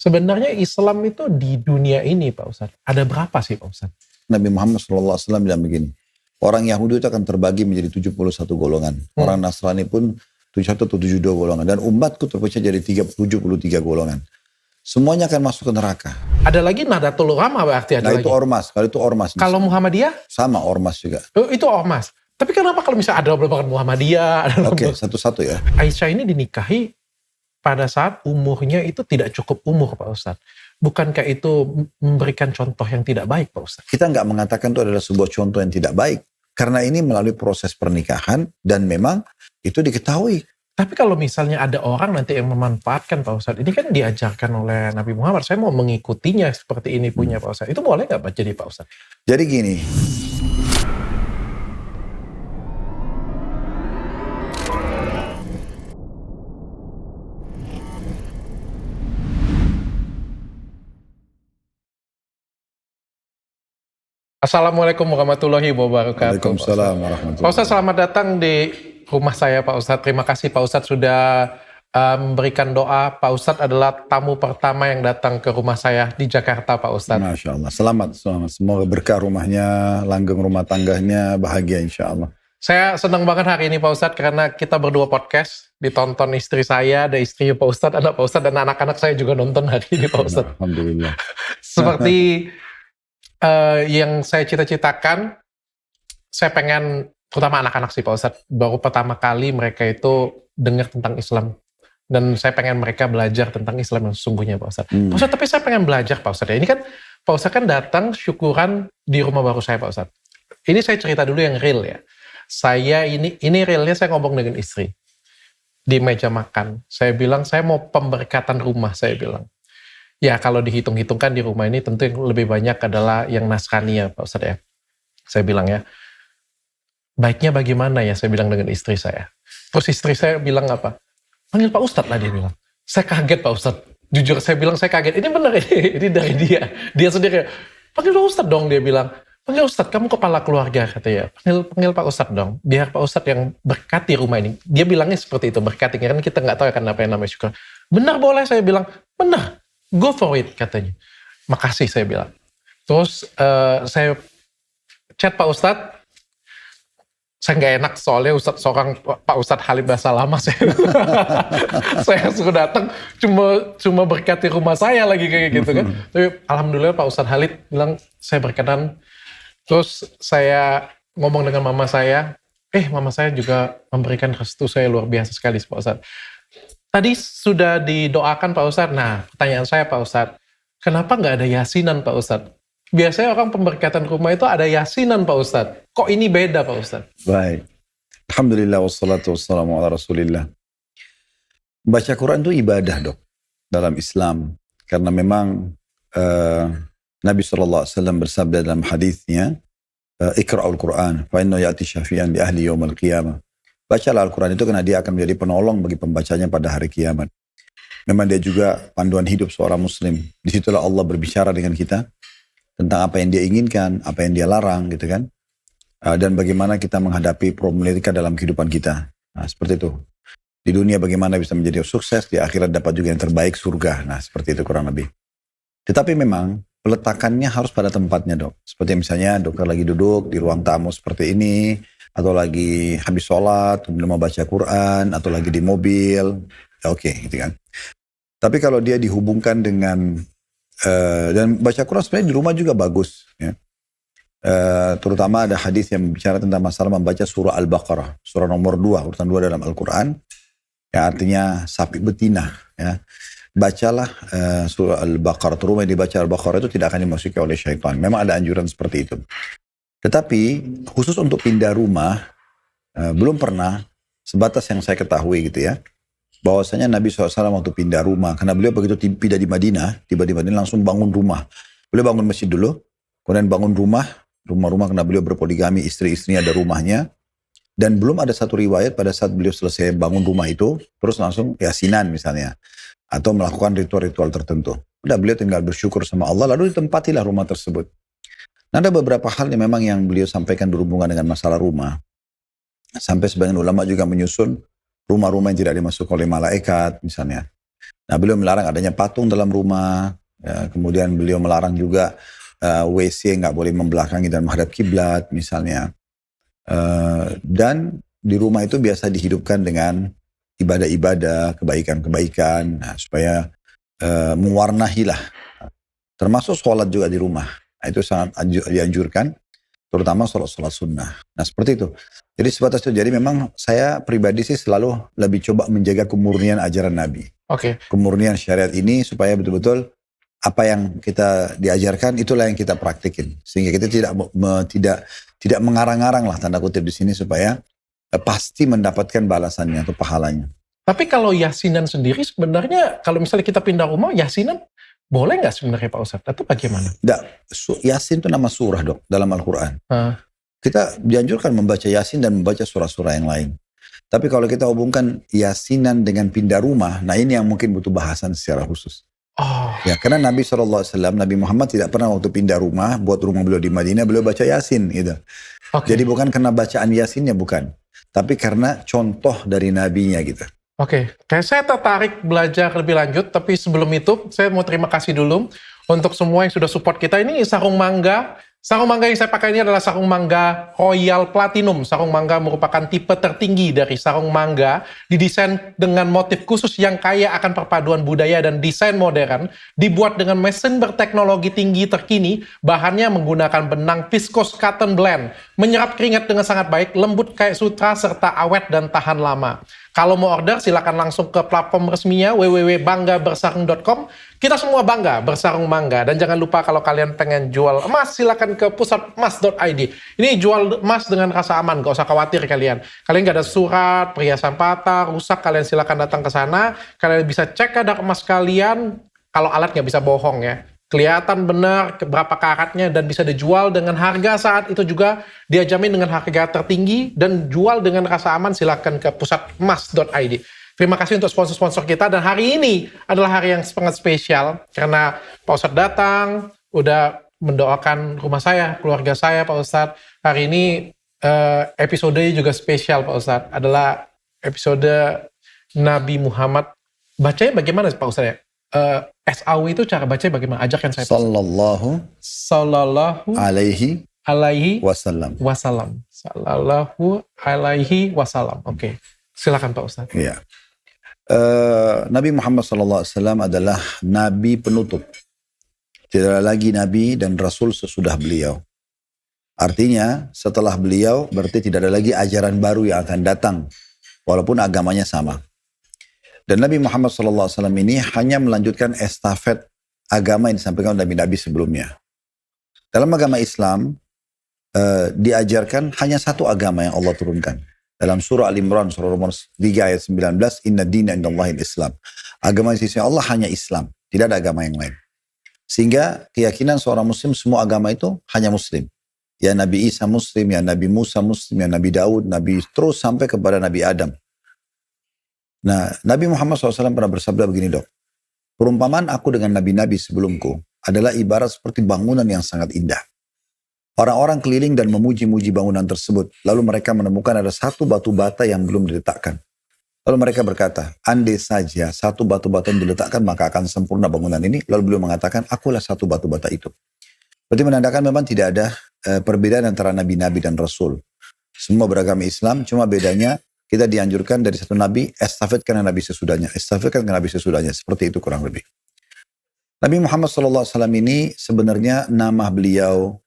Sebenarnya Islam itu di dunia ini Pak Ustadz, ada berapa sih Pak Ustadz? Nabi Muhammad SAW bilang begini, orang Yahudi itu akan terbagi menjadi 71 golongan. Orang Nasrani pun 71 atau 72 golongan. Dan umatku terpecah jadi 73 golongan. Semuanya akan masuk ke neraka. Ada lagi Nahdlatul Ulama berarti ada Nah lagi? itu ormas, kalau itu ormas. Kalau Muhammadiyah? Sama ormas juga. Oh, itu ormas. Tapi kenapa kalau misalnya ada beberapa Muhammadiyah? Oke, satu-satu ya. Aisyah ini dinikahi pada saat umurnya itu tidak cukup umur Pak Ustadz. Bukankah itu memberikan contoh yang tidak baik Pak Ustadz? Kita nggak mengatakan itu adalah sebuah contoh yang tidak baik. Karena ini melalui proses pernikahan dan memang itu diketahui. Tapi kalau misalnya ada orang nanti yang memanfaatkan Pak Ustadz, ini kan diajarkan oleh Nabi Muhammad, saya mau mengikutinya seperti ini punya Pak Ustadz. Itu boleh nggak jadi Pak Ustadz? Jadi gini. Assalamualaikum warahmatullahi wabarakatuh. Waalaikumsalam warahmatullahi Pak Ustadz, selamat datang di rumah saya Pak Ustadz. Terima kasih Pak Ustadz sudah memberikan doa. Pak Ustadz adalah tamu pertama yang datang ke rumah saya di Jakarta Pak Ustadz. Masya Allah, selamat. Semoga berkah rumahnya, langgeng rumah tangganya, bahagia insya Allah. Saya senang banget hari ini Pak Ustadz karena kita berdua podcast, ditonton istri saya, ada istrinya Pak Ustadz, anak Pak Ustadz, dan anak-anak saya juga nonton hari ini Pak Ustadz. Alhamdulillah. Seperti yang saya cita-citakan, saya pengen, terutama anak-anak sih Pak Ustadz, baru pertama kali mereka itu dengar tentang Islam. Dan saya pengen mereka belajar tentang Islam yang sesungguhnya Pak Ustadz. Pak Ustadz, tapi saya pengen belajar Pak Ustadz. Ini kan Pak Ustadz kan datang syukuran di rumah baru saya Pak Ustadz. Ini saya cerita dulu yang real ya. Saya ini realnya saya ngomong dengan istri. Di meja makan. Saya bilang, saya mau pemberkatan rumah, saya bilang. Ya kalau dihitung-hitungkan di rumah ini tentu yang lebih banyak adalah yang Nasrani ya Pak Ustadz ya. Saya bilang ya, baiknya bagaimana ya, saya bilang dengan istri saya. Terus istri saya bilang apa? Panggil Pak Ustadz lah dia bilang. Saya kaget Pak Ustadz. Jujur saya bilang saya kaget. Ini benar ini dari dia. Dia sendiri. Panggil Pak Ustadz dong dia bilang. Panggil Ustadz, kamu kepala keluarga katanya. Panggil Pak Ustadz dong. Biar Pak Ustadz yang berkati rumah ini. Dia bilangnya seperti itu, berkati. Karena kita nggak tahu kan apa yang namanya syukur. Benar boleh saya bilang. Benar. Go for it katanya. Makasih saya bilang. Terus saya chat Pak Ustadz. Saya nggak enak soalnya seorang Pak Ustadz Halim Basalamah saya suruh datang cuma berkati rumah saya lagi kayak gitu kan. Tapi alhamdulillah Pak Ustadz Halim bilang saya berkenan. Terus saya ngomong dengan mama saya. Mama saya juga memberikan restu saya luar biasa sekali Pak Ustadz. Tadi sudah didoakan Pak Ustadz. Nah, pertanyaan saya Pak Ustadz, kenapa nggak ada yasinan Pak Ustadz? Biasanya orang pemberkatan rumah itu ada yasinan Pak Ustadz. Kok ini beda Pak Ustadz? Baik. Alhamdulillah wassalatu wassalamu ala Rasulillah. Baca Quran itu ibadah dok dalam Islam. Karena memang Nabi SAW bersabda dalam hadisnya, Iqra'ul Quran, fa innahu ya'ti syafi'an li ahli yaumil qiyamah. Bacalah Al-Quran itu karena dia akan menjadi penolong bagi pembacanya pada hari kiamat. Memang dia juga panduan hidup seorang muslim. Disitulah Allah berbicara dengan kita tentang apa yang dia inginkan, apa yang dia larang gitu kan. Dan bagaimana kita menghadapi problematika dalam kehidupan kita. Nah seperti itu. Di dunia bagaimana bisa menjadi sukses, di akhirat dapat juga yang terbaik surga. Nah seperti itu kurang lebih. Tetapi memang peletakannya harus pada tempatnya dok. Seperti misalnya dokter lagi duduk di ruang tamu seperti ini, atau lagi habis sholat, kemudian mau baca Quran, atau lagi di mobil, ya oke, gitu kan. Tapi kalau dia dihubungkan dengan, dan baca Quran sebenarnya di rumah juga bagus, ya. Terutama ada hadis yang bicara tentang masalah membaca surah Al-Baqarah, surah nomor 2, urutan 2 dalam Al-Quran, ya artinya sapi betina, ya. Bacalah surah Al-Baqarah, rumah yang dibaca Al-Baqarah itu tidak akan dimasuki oleh syaitan. Memang ada anjuran seperti itu. Tetapi khusus untuk pindah rumah, belum pernah sebatas yang saya ketahui gitu ya. Bahwasanya Nabi SAW waktu pindah rumah, karena beliau begitu pindah di Madinah, tiba di Madinah langsung bangun rumah. Beliau bangun masjid dulu, kemudian bangun rumah karena beliau berpoligami, istri-istrinya ada rumahnya. Dan belum ada satu riwayat pada saat beliau selesai bangun rumah itu, terus langsung yasinan misalnya. Atau melakukan ritual-ritual tertentu. Udah beliau tinggal bersyukur sama Allah, lalu ditempatilah rumah tersebut. Nah, ada beberapa hal yang memang yang beliau sampaikan berhubungan dengan masalah rumah. Sampai sebagian ulama juga menyusun rumah-rumah yang tidak dimasuk oleh malaikat misalnya. Nah, beliau melarang adanya patung dalam rumah, ya, kemudian beliau melarang juga WC nggak boleh membelakangi dan menghadap kiblat misalnya. Dan di rumah itu biasa dihidupkan dengan ibadah-ibadah, kebaikan-kebaikan, nah, supaya mewarnai lah. Termasuk sholat juga di rumah. Nah, itu sangat dianjurkan, terutama sholat-sholat sunnah. Nah, seperti itu. Jadi sebatas itu. Jadi memang saya pribadi sih selalu lebih coba menjaga kemurnian ajaran Nabi. Oke. Kemurnian syariat ini supaya betul-betul apa yang kita diajarkan itulah yang kita praktikin. Sehingga kita tidak mengarang-arang lah tanda kutip di sini supaya pasti mendapatkan balasannya atau pahalanya. Tapi kalau yasinan sendiri sebenarnya kalau misalnya kita pindah rumah, yasinan boleh nggak sebenarnya Pak Ustadz? Atau bagaimana? Yasin itu nama surah dok dalam Al-Quran. Kita dianjurkan membaca Yasin dan membaca surah-surah yang lain. Tapi kalau kita hubungkan yasinan dengan pindah rumah, nah ini yang mungkin butuh bahasan secara khusus. Ya, karena Nabi SAW, Nabi Muhammad tidak pernah waktu pindah rumah, buat rumah beliau di Madinah, beliau baca Yasin gitu. Jadi bukan karena bacaan Yasinnya, bukan. Tapi karena contoh dari Nabinya gitu. Kayak saya tertarik belajar lebih lanjut, tapi sebelum itu saya mau terima kasih dulu untuk semua yang sudah support kita. Ini sarung mangga. Sarung mangga yang saya pakai ini adalah sarung mangga Royal Platinum. Sarung mangga merupakan tipe tertinggi dari sarung mangga, didesain dengan motif khusus yang kaya akan perpaduan budaya dan desain modern, dibuat dengan mesin berteknologi tinggi terkini, bahannya menggunakan benang viscose cotton blend, menyerap keringat dengan sangat baik, lembut kayak sutra, serta awet dan tahan lama. Kalau mau order, silakan langsung ke platform resminya www.banggabersarung.com. Kita semua bangga bersarung mangga. Dan jangan lupa kalau kalian pengen jual emas, silakan ke pusatemas.id. Ini jual emas dengan rasa aman, gak usah khawatir kalian. Kalian gak ada surat, perhiasan patah, rusak, kalian silakan datang ke sana. Kalian bisa cek kadar emas kalian, kalau alat gak bisa bohong ya. Kelihatan benar berapa karatnya dan bisa dijual dengan harga saat itu juga dia jamin dengan harga tertinggi dan jual dengan rasa aman. Silakan ke pusatemas.id. Terima kasih untuk sponsor-sponsor kita dan hari ini adalah hari yang sangat spesial karena Pak Ustadz datang, udah mendoakan rumah saya, keluarga saya Pak Ustadz. Hari ini episodenya juga spesial Pak Ustadz, adalah episode Nabi Muhammad. Bacanya bagaimana Pak Ustadz ya? SAW itu cara baca bagaimana? Ajarkan saya. Sallallahu alaihi wasallam. Sallallahu alaihi wasallam. Oke. Silakan Pak Ustaz. Ya. Nabi Muhammad SAW adalah nabi penutup. Tidak ada lagi nabi dan rasul sesudah beliau. Artinya setelah beliau berarti tidak ada lagi ajaran baru yang akan datang. Walaupun agamanya sama. Dan Nabi Muhammad SAW ini hanya melanjutkan estafet agama yang disampaikan oleh nabi-nabi sebelumnya. Dalam agama Islam, diajarkan hanya satu agama yang Allah turunkan. Dalam surah Al-Imran, surah nomor 3 ayat 19, Inna dina indallahil Islam. Agama di sisi Allah hanya Islam, tidak ada agama yang lain. Sehingga keyakinan seorang muslim, semua agama itu hanya muslim. Ya Nabi Isa muslim, ya Nabi Musa muslim, ya Nabi Daud, Nabi terus sampai kepada Nabi Adam. Nah, Nabi Muhammad SAW pernah bersabda begini dok. Perumpamaan aku dengan nabi-nabi sebelumku adalah ibarat seperti bangunan yang sangat indah. Orang-orang keliling dan memuji-muji bangunan tersebut. Lalu mereka menemukan ada satu batu bata yang belum diletakkan. Lalu mereka berkata, andai saja satu batu bata yang diletakkan maka akan sempurna bangunan ini. Lalu beliau mengatakan, akulah satu batu bata itu. Berarti menandakan memang tidak ada perbedaan antara nabi-nabi dan rasul. Semua beragama Islam, cuma bedanya kita dianjurkan dari satu nabi, estafetkan nabi sesudahnya. Estafetkan nabi sesudahnya. Seperti itu kurang lebih. Nabi Muhammad SAW ini sebenarnya nama beliau,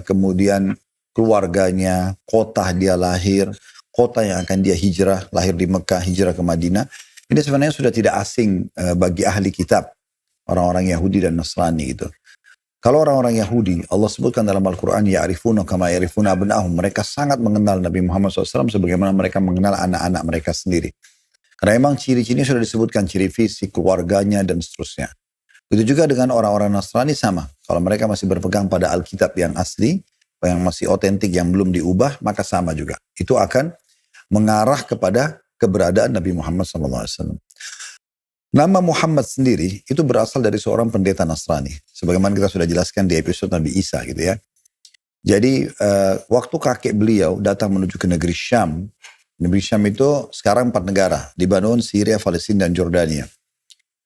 kemudian keluarganya, kota dia lahir, kota yang akan dia hijrah, lahir di Mekah, hijrah ke Madinah. Ini sebenarnya sudah tidak asing bagi ahli kitab, orang-orang Yahudi dan Nasrani gitu. Kalau orang-orang Yahudi, Allah sebutkan dalam Al-Quran, ya'rifuna kama ya'rifuna abna'ahum. Mereka sangat mengenal Nabi Muhammad SAW sebagaimana mereka mengenal anak-anak mereka sendiri. Karena memang ciri-cirinya sudah disebutkan, ciri fisik, keluarganya, dan seterusnya. Begitu juga dengan orang-orang Nasrani sama. Kalau mereka masih berpegang pada Alkitab yang asli, yang masih otentik, yang belum diubah, maka sama juga. Itu akan mengarah kepada keberadaan Nabi Muhammad SAW. Nama Muhammad sendiri itu berasal dari seorang pendeta Nasrani. Sebagaimana kita sudah jelaskan di episode Nabi Isa gitu ya. Jadi waktu kakek beliau datang menuju ke negeri Syam. Negeri Syam itu sekarang 4 negara. Lebanon, Syria, Palestina, dan Jordania.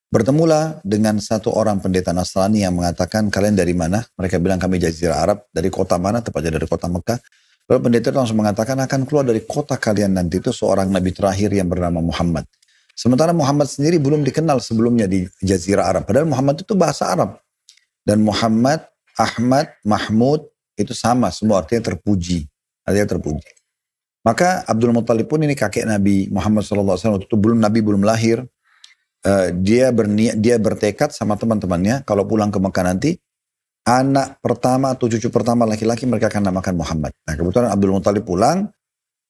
Bertemulah dengan satu orang pendeta Nasrani yang mengatakan, kalian dari mana? Mereka bilang kami Jazirah Arab, dari kota mana? Tepatnya dari kota Mekah. Lalu pendeta itu langsung mengatakan akan keluar dari kota kalian nanti itu seorang nabi terakhir yang bernama Muhammad. Sementara Muhammad sendiri belum dikenal sebelumnya di Jazirah Arab. Padahal Muhammad itu bahasa Arab. Dan Muhammad, Ahmad, Mahmud itu sama, semua artinya terpuji. Artinya terpuji. Maka Abdul Muttalib pun ini kakek Nabi Muhammad SAW, itu Nabi belum lahir. Dia bertekad sama teman-temannya kalau pulang ke Mekah nanti anak pertama atau cucu pertama laki-laki mereka akan namakan Muhammad. Nah kebetulan Abdul Muttalib pulang,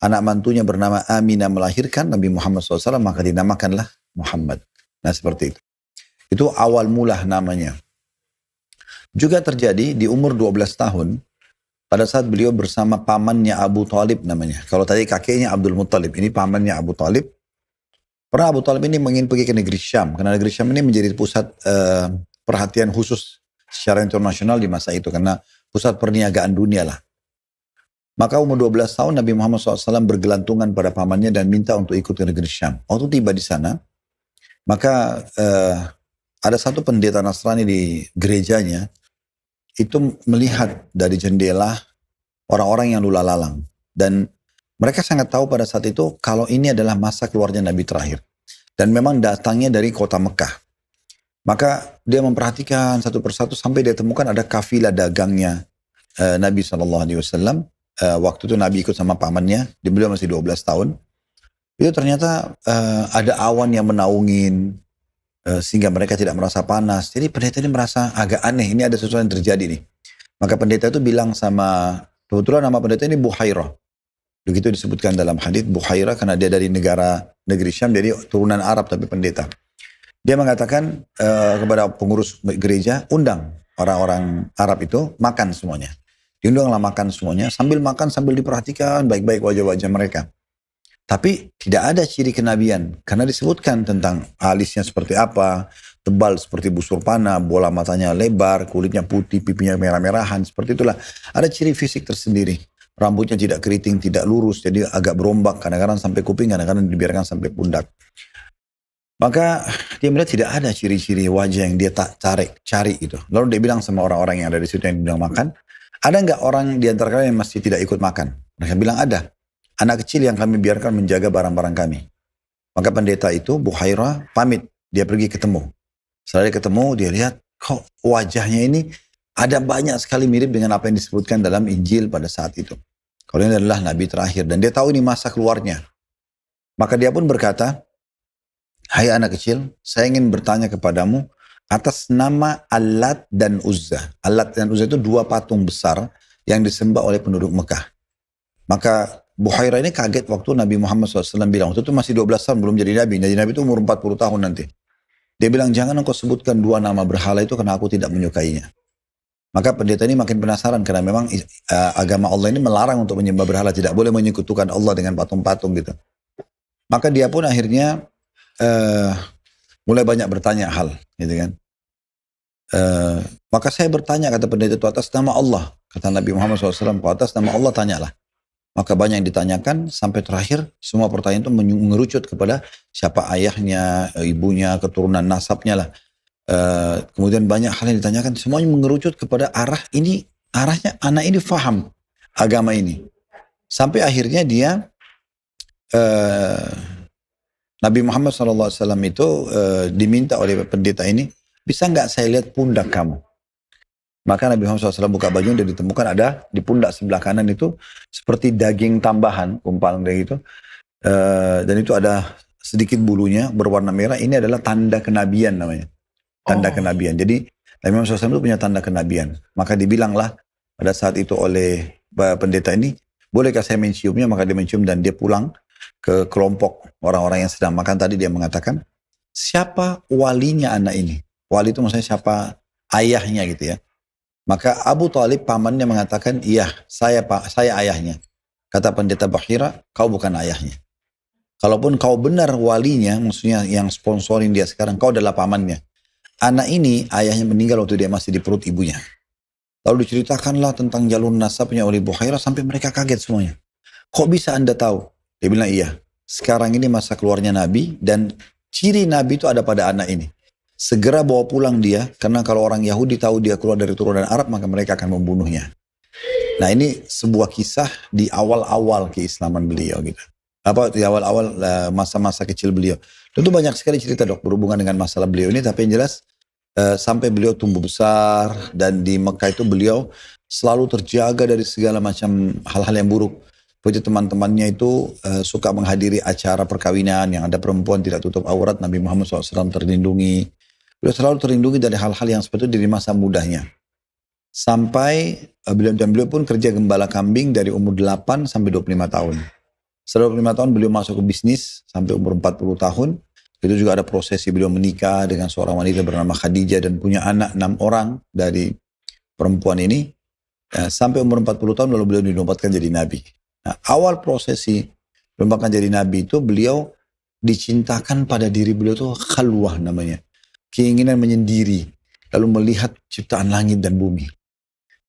anak mantunya bernama Aminah melahirkan Nabi Muhammad SAW, maka dinamakanlah Muhammad. Nah seperti itu. Itu awal mula namanya. Juga terjadi di umur 12 tahun pada saat beliau bersama pamannya Abu Talib namanya. Kalau tadi kakeknya Abdul Muttalib, ini pamannya Abu Talib. Pernah Abu Talib ini ingin pergi ke negeri Syam, karena negeri Syam ini menjadi pusat perhatian khusus secara internasional di masa itu, karena pusat perniagaan dunia lah. Maka umur 12 tahun Nabi Muhammad SAW bergelantungan pada pamannya dan minta untuk ikut ke negeri Syam. Waktu tiba di sana, maka ada satu pendeta Nasrani di gerejanya, itu melihat dari jendela orang-orang yang lula lalang. Dan mereka sangat tahu pada saat itu kalau ini adalah masa keluarnya Nabi terakhir. Dan memang datangnya dari kota Mekah. Maka dia memperhatikan satu persatu sampai dia temukan ada kafilah dagangnya Nabi SAW. Waktu itu Nabi ikut sama pamannya, beliau masih 12 tahun. Itu ternyata ada awan yang menaungin, sehingga mereka tidak merasa panas. Jadi pendeta ini merasa agak aneh, ini ada sesuatu yang terjadi nih. Maka pendeta itu bilang sama, kebetulan nama pendeta ini Buhairah. Begitu disebutkan dalam hadits Buhairah karena dia dari negeri Syam, jadi turunan Arab tapi pendeta. Dia mengatakan kepada pengurus gereja, undang orang-orang Arab itu makan semuanya. Diundanglah makan semuanya, sambil makan sambil diperhatikan baik-baik wajah-wajah mereka. Tapi tidak ada ciri kenabian karena disebutkan tentang alisnya seperti apa, tebal seperti busur panah, bola matanya lebar, kulitnya putih, pipinya merah-merahan, seperti itulah. Ada ciri fisik tersendiri. Rambutnya tidak keriting, tidak lurus, jadi agak berombak, kadang-kadang sampai kuping, kadang-kadang dibiarkan sampai pundak. Maka dia melihat tidak ada ciri-ciri wajah yang dia cari gitu. Lalu dia bilang sama orang-orang yang ada di situ yang bilang makan, ada nggak orang di antara kalian yang masih tidak ikut makan? Mereka bilang ada. Anak kecil yang kami biarkan menjaga barang-barang kami. Maka pendeta itu, Buhairah, pamit. Dia pergi ketemu. Setelah dia ketemu, dia lihat, kok wajahnya ini ada banyak sekali mirip dengan apa yang disebutkan dalam Injil pada saat itu. Kalau ini adalah Nabi terakhir. Dan dia tahu ini masa keluarnya. Maka dia pun berkata, hai anak kecil, saya ingin bertanya kepadamu atas nama Allat dan Uzza. Allat dan Uzza itu dua patung besar yang disembah oleh penduduk Mekah. Maka Buhairah ini kaget waktu Nabi Muhammad SAW bilang, waktu itu masih 12 tahun belum jadi Nabi. Jadi Nabi itu umur 40 tahun nanti. Dia bilang, jangan engkau sebutkan dua nama berhala itu karena aku tidak menyukainya. Maka pendeta ini makin penasaran karena memang agama Allah ini melarang untuk menyembah berhala. Tidak boleh menyekutukan Allah dengan patung-patung gitu. Maka dia pun akhirnya mulai banyak bertanya hal, gitu kan. Maka saya bertanya, kata pendeta itu, atas nama Allah. Kata Nabi Muhammad SAW, atas nama Allah tanyalah. Maka banyak yang ditanyakan sampai terakhir semua pertanyaan itu mengerucut kepada siapa ayahnya, ibunya, keturunan nasabnya lah. Kemudian banyak hal yang ditanyakan, semuanya mengerucut kepada arahnya anak ini faham agama ini. Sampai akhirnya dia Nabi Muhammad SAW itu diminta oleh pendeta ini, bisa nggak saya lihat pundak kamu? Maka Nabi Muhammad SAW buka baju dan ditemukan ada di pundak sebelah kanan itu seperti daging tambahan, kumpalan kayak gitu. Dan itu ada sedikit bulunya berwarna merah. Ini adalah tanda kenabian namanya. Tanda kenabian. Jadi Nabi Muhammad SAW itu punya tanda kenabian. Maka dibilanglah pada saat itu oleh pendeta ini, bolehkah saya menciumnya? Maka dia mencium dan dia pulang ke kelompok orang-orang yang sedang makan. Tadi dia mengatakan, siapa walinya anak ini? Wali itu maksudnya siapa ayahnya gitu ya. Maka Abu Talib pamannya mengatakan, iya saya ayahnya. Kata pendeta Buhairah, kau bukan ayahnya. Kalaupun kau benar walinya, maksudnya yang sponsorin dia sekarang, kau adalah pamannya. Anak ini ayahnya meninggal waktu dia masih di perut ibunya. Lalu diceritakanlah tentang jalur nasabnya oleh Buhairah sampai mereka kaget semuanya. Kok bisa anda tahu? Dia bilang iya. Sekarang ini masa keluarnya Nabi dan ciri Nabi itu ada pada anak ini. segera bawa pulang dia, karena kalau orang Yahudi tahu dia keluar dari turunan Arab, maka mereka akan membunuhnya. Nah ini sebuah kisah di awal-awal keislaman beliau gitu. Apa di awal-awal masa-masa kecil beliau. Tentu banyak sekali cerita dok berhubungan dengan masalah beliau ini, tapi yang jelas sampai beliau tumbuh besar dan di Mekah itu beliau selalu terjaga dari segala macam hal-hal yang buruk. Seperti teman-temannya itu suka menghadiri acara perkawinan yang ada perempuan tidak tutup aurat, Nabi Muhammad SAW terlindungi. Beliau selalu terlindungi dari hal-hal yang seperti itu dari masa mudanya. Sampai beliau pun kerja gembala kambing dari umur 8 sampai 25 tahun. Setelah 25 tahun beliau masuk ke bisnis sampai umur 40 tahun. Itu juga ada prosesi beliau menikah dengan seorang wanita bernama Khadijah dan punya anak 6 orang dari perempuan ini. Sampai umur 40 tahun lalu beliau dinobatkan jadi nabi. Nah, awal prosesi dinobatkan jadi nabi itu beliau dicintakan pada diri beliau itu khalwah namanya. Keinginan menyendiri. Lalu melihat ciptaan langit dan bumi.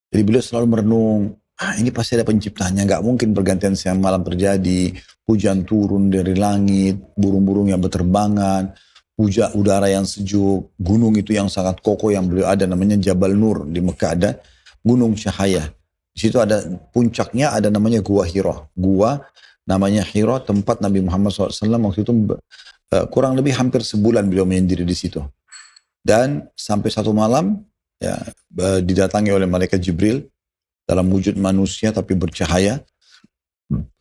Jadi beliau selalu merenung, ini pasti ada penciptanya, nggak mungkin pergantian siang malam terjadi, hujan turun dari langit, burung-burung yang berterbangan, hujan udara yang sejuk, gunung itu yang sangat kokoh yang beliau ada namanya Jabal Nur di Mekah ada gunung cahaya. Di situ ada puncaknya ada namanya Gua Hira. Gua namanya Hira, tempat Nabi Muhammad SAW waktu itu kurang lebih hampir sebulan beliau menyendiri di situ. Dan sampai satu malam ya, didatangi oleh malaikat Jibril dalam wujud manusia tapi bercahaya.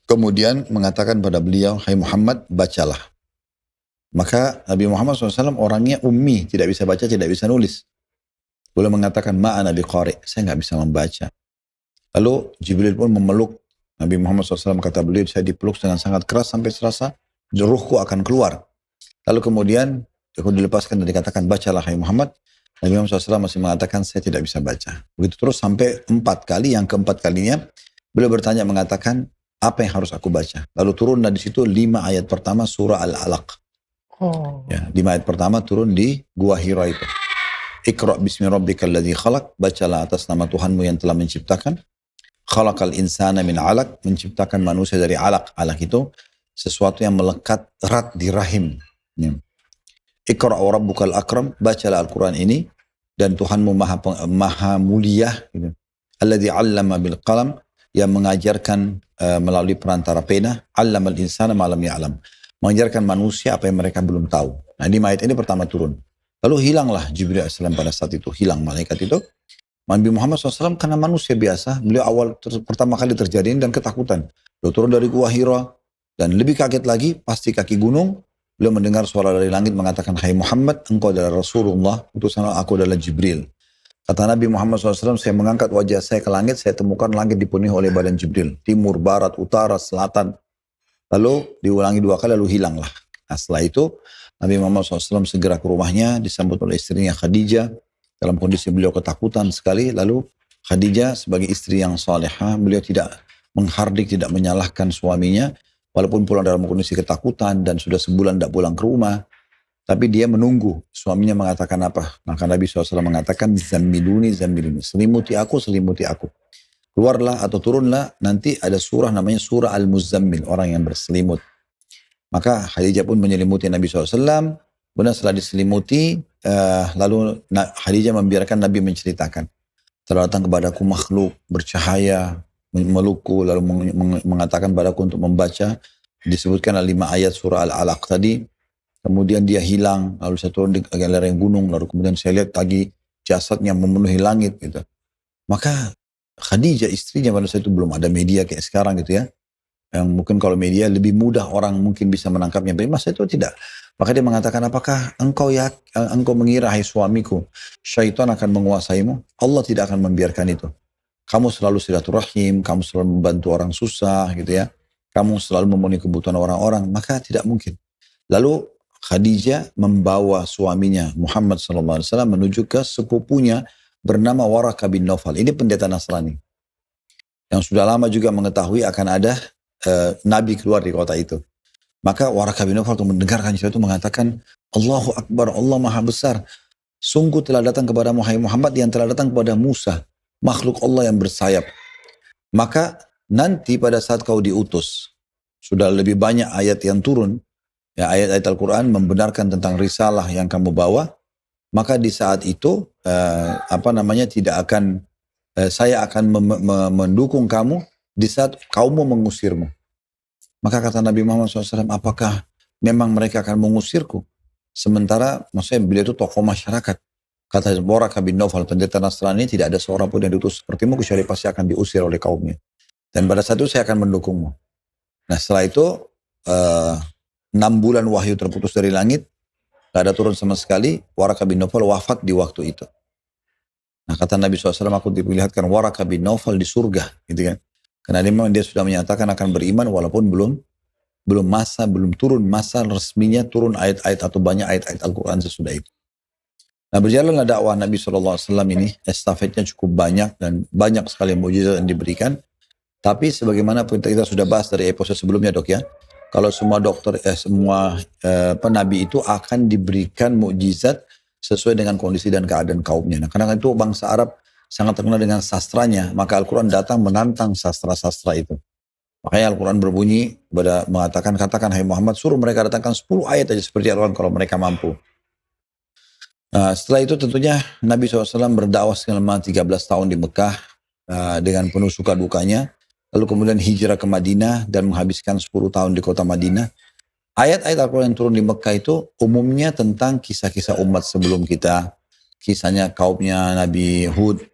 Kemudian mengatakan pada beliau, hai Muhammad, bacalah. Maka Nabi Muhammad SAW orangnya ummi, tidak bisa baca, tidak bisa nulis. Beliau mengatakan, ma'ana biqari, saya nggak bisa membaca. Lalu Jibril pun memeluk Nabi Muhammad SAW, kata beliau, saya dipeluk dengan sangat keras sampai serasa ruhku akan keluar. Lalu kemudian aku dilepaskan dan dikatakan, bacalah hai Muhammad. Nabi Muhammad SAW masih mengatakan, saya tidak bisa baca. Begitu terus sampai 4 kali, yang keempat kalinya, beliau bertanya mengatakan, apa yang harus aku baca? Lalu turunlah di situ 5 ayat pertama surah Al-Alaq. Ya, 5 ayat pertama turun di Gua Hira itu. Iqra bismi rabbikal ladzi khalaq, bacalah atas nama Tuhanmu yang telah menciptakan. Khalaqal insana min 'alaq, menciptakan manusia dari alaq. Alaq itu sesuatu yang melekat erat di rahim. Ya. Iqra wa rabbukal akram, bacalah Al-Quran ini dan Tuhanmu maha mulia gitu. Alladzi 'allama bil qalam, yang mengajarkan melalui perantara pena, 'allamal insana ma lam ya'lam, mengajarkan manusia apa yang mereka belum tahu. Nah, di ayat ini pertama turun. Lalu hilanglah Jibril AS pada saat itu, hilang malaikat itu. Nabi Muhammad SAW karena manusia biasa, beliau pertama kali terjadi dan ketakutan. Beliau turun dari Gua Hira dan lebih kaget lagi, pasti kaki gunung. Beliau mendengar suara dari langit mengatakan, hai Muhammad, engkau adalah Rasulullah, utusan aku adalah Jibril. Kata Nabi Muhammad SAW, saya mengangkat wajah saya ke langit, saya temukan langit dipenuhi oleh badan Jibril. Timur, barat, utara, selatan. Lalu diulangi 2 kali, lalu hilanglah. Nah, setelah itu, Nabi Muhammad SAW segera ke rumahnya, disambut oleh istrinya Khadijah. Dalam kondisi beliau ketakutan sekali, lalu Khadijah sebagai istri yang salehah, beliau tidak menghardik, tidak menyalahkan suaminya. Walaupun pulang dalam kondisi ketakutan dan sudah sebulan tidak pulang ke rumah. Tapi dia menunggu. Suaminya mengatakan apa? Maka Nabi SAW mengatakan, Zammiluni, zammiluni. Selimuti aku, selimuti aku. Keluarlah atau turunlah, nanti ada surah namanya surah Al-Muzammil, orang yang berselimut. Maka Khadijah pun menyelimuti Nabi SAW. Kemudian setelah diselimuti, lalu Khadijah membiarkan Nabi menceritakan. Telah datang kepadaku makhluk bercahaya, melukku, lalu mengatakan padaku untuk membaca. Disebutkan 5 ayat surah Al-Alaq tadi. Kemudian dia hilang, lalu saya turun di lereng gunung, lalu kemudian saya lihat lagi jasadnya memenuhi langit gitu. Maka Khadijah istrinya pada saat itu belum ada media kayak sekarang gitu ya. Yang mungkin kalau media lebih mudah orang mungkin bisa menangkapnya. Tapi masa itu tidak. Maka dia mengatakan, apakah engkau mengira hai suamiku, syaitan akan menguasaimu? Allah tidak akan membiarkan itu. Kamu selalu silaturahim, kamu selalu membantu orang susah gitu ya. Kamu selalu memenuhi kebutuhan orang-orang, maka tidak mungkin. Lalu Khadijah membawa suaminya Muhammad SAW menuju ke sepupunya bernama Waraqah bin Nawfal. Ini pendeta Nasrani. Yang sudah lama juga mengetahui akan ada Nabi keluar di kota itu. Maka Waraqah bin Nawfal mendengarkan itu mengatakan, Allahu Akbar, Allah Maha Besar. Sungguh telah datang kepada Muhammad yang telah datang kepada Musa, makhluk Allah yang bersayap. Maka nanti pada saat kau diutus, sudah lebih banyak ayat yang turun. Ya, ayat-ayat Al-Quran membenarkan tentang risalah yang kamu bawa. maka di saat itu saya akan mendukung kamu di saat kaummu mengusirmu. Maka kata Nabi Muhammad SAW, apakah memang mereka akan mengusirku? Sementara maksudnya beliau itu tokoh masyarakat. Kata Waraqah bin Nawfal, pendeta Nasrani, tidak ada seorang pun yang diutus sepertimu kecuali pasti akan diusir oleh kaumnya. Dan pada saat itu saya akan mendukungmu. Nah setelah itu 6 bulan wahyu terputus dari langit, gak ada turun sama sekali. Waraqah bin Nawfal wafat di waktu itu. Nah kata Nabi SAW, aku diperlihatkan Waraqah bin Nawfal di surga, gitu kan? Karena memang dia sudah menyatakan akan beriman walaupun belum turun masa resminya turun ayat-ayat atau banyak ayat-ayat Al-Quran sesudah itu. Nah berjalanlah dakwah Nabi SAW ini, estafetnya cukup banyak dan banyak sekali mukjizat yang diberikan. Tapi sebagaimana kita sudah bahas dari episode sebelumnya dok ya, kalau semua nabi itu akan diberikan mukjizat sesuai dengan kondisi dan keadaan kaumnya. Nah karena itu bangsa Arab sangat terkenal dengan sastranya, maka Al-Quran datang menantang sastra-sastra itu. Makanya Al-Quran berbunyi mengatakan, katakan hai Muhammad, suruh mereka datangkan 10 ayat aja seperti Al-Quran kalau mereka mampu. Nah, setelah itu tentunya Nabi SAW berdakwah selama 13 tahun di Mekah dengan penuh suka dukanya. Lalu kemudian hijrah ke Madinah dan menghabiskan 10 tahun di kota Madinah. Ayat-ayat Al-Quran yang turun di Mekah itu umumnya tentang kisah-kisah umat sebelum kita. Kisahnya kaumnya Nabi Hud,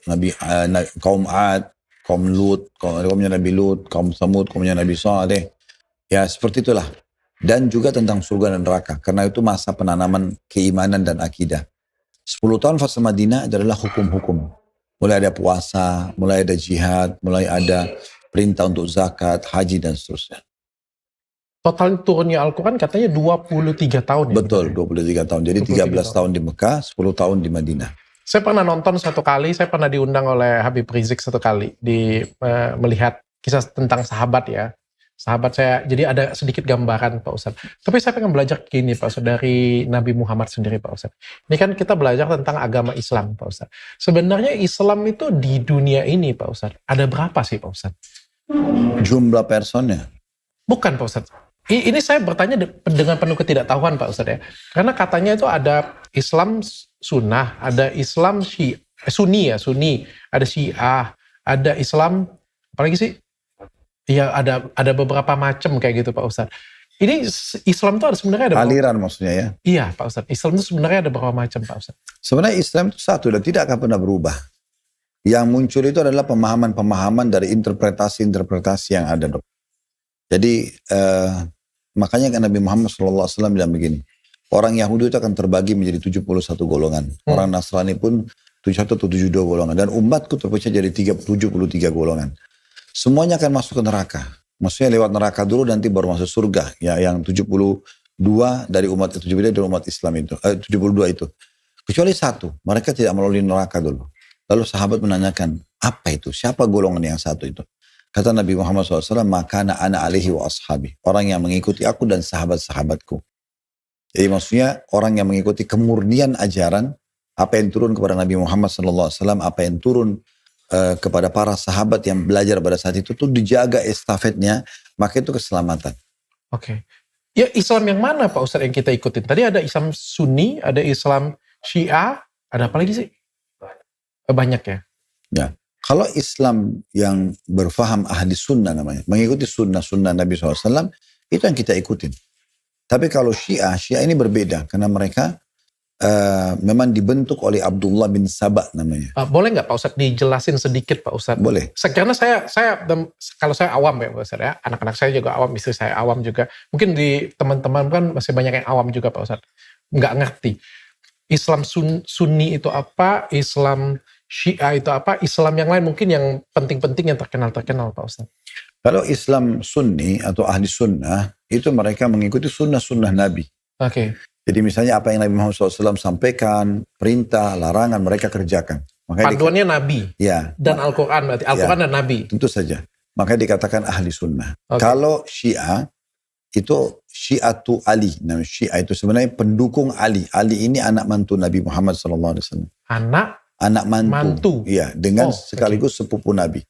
kaum Ad, kaum Lut, kaumnya Nabi Lut, kaum Samud, kaumnya Nabi Saleh. Ya seperti itulah. Dan juga tentang surga dan neraka. Karena itu masa penanaman keimanan dan akidah. 10 tahun fase Madinah adalah hukum-hukum. Mulai ada puasa, mulai ada jihad, mulai ada perintah untuk zakat, haji dan seterusnya. Total turunnya Al-Quran katanya 23 tahun ya? Betul, 23 tahun. Jadi 13 tahun di Mekah, 10 tahun di Madinah. Saya pernah nonton satu kali, saya pernah diundang oleh Habib Rizik satu kali melihat kisah tentang sahabat ya. Sahabat saya, jadi ada sedikit gambaran Pak Ustadz. Tapi saya pengen belajar gini Pak Ustadz, dari Nabi Muhammad sendiri Pak Ustadz. Ini kan kita belajar tentang agama Islam Pak Ustadz. Sebenarnya Islam itu di dunia ini Pak Ustadz, ada berapa sih Pak Ustadz? Jumlah personnya? Bukan Pak Ustadz. Ini saya bertanya dengan penuh ketidaktahuan Pak Ustadz ya. Karena katanya itu ada Islam sunnah, ada Islam sunni, ada Syiah, ada Islam, apalagi sih? Ya ada beberapa macam kayak gitu Pak Ustadz. Ini Islam itu sebenarnya ada aliran maksudnya ya? Iya Pak Ustadz, Islam itu sebenarnya ada berapa macam Pak Ustadz? Sebenarnya Islam itu satu dan tidak akan pernah berubah. Yang muncul itu adalah pemahaman-pemahaman dari interpretasi-interpretasi yang ada dok. Jadi makanya kan Nabi Muhammad SAW bilang begini, orang Yahudi itu akan terbagi menjadi 71 golongan. Orang Nasrani pun 71 atau 72 golongan. Dan umatku terpecah jadi 73 golongan. Semuanya akan masuk ke neraka. Maksudnya lewat neraka dulu nanti baru masuk surga. Ya, yang 72 dari umat 72 dari umat Islam itu, 72 itu. Kecuali satu, mereka tidak melalui neraka dulu. Lalu sahabat menanyakan, apa itu? Siapa golongan yang satu itu? Kata Nabi Muhammad SAW, maka ana alaihi wa ashabi. Orang yang mengikuti aku dan sahabat-sahabatku. Jadi maksudnya orang yang mengikuti kemurnian ajaran, apa yang turun kepada Nabi Muhammad SAW, apa yang turun kepada para sahabat yang belajar pada saat itu, tuh dijaga estafetnya, maka itu keselamatan. Oke. Ya Islam yang mana Pak Ustadz yang kita ikutin? Tadi ada Islam Sunni, ada Islam Syiah, ada apa lagi sih? Banyak ya? Ya. Kalau Islam yang berfaham ahli sunnah namanya, mengikuti sunnah Nabi SAW, itu yang kita ikutin. Tapi kalau Syiah ini berbeda, karena mereka memang dibentuk oleh Abdullah bin Saba namanya. Boleh nggak Pak Ustadz dijelasin sedikit Pak Ustadz? Boleh. Karena kalau saya awam ya Pak Ustadz ya, anak-anak saya juga awam, istri saya awam juga. Mungkin di teman-teman kan masih banyak yang awam juga Pak Ustadz. Nggak ngerti. Islam Sunni itu apa, Islam Syiah itu apa, Islam yang lain mungkin yang penting-penting yang terkenal Pak Ustadz. Kalau Islam Sunni atau ahli sunnah, itu mereka mengikuti sunnah-sunnah Nabi. Oke. Jadi misalnya apa yang Nabi Muhammad SAW sampaikan, perintah, larangan, mereka kerjakan. Makanya panduannya Nabi ya, dan Al-Quran, berarti Al-Quran dan Nabi. Tentu saja. Makanya dikatakan ahli sunnah. Okay. Kalau Syiah, itu Syiatu Ali. Nah, Syiah itu sebenarnya pendukung Ali. Ali ini anak mantu Nabi Muhammad SAW. Anak mantu. Iya, dengan sekaligus sepupu Nabi.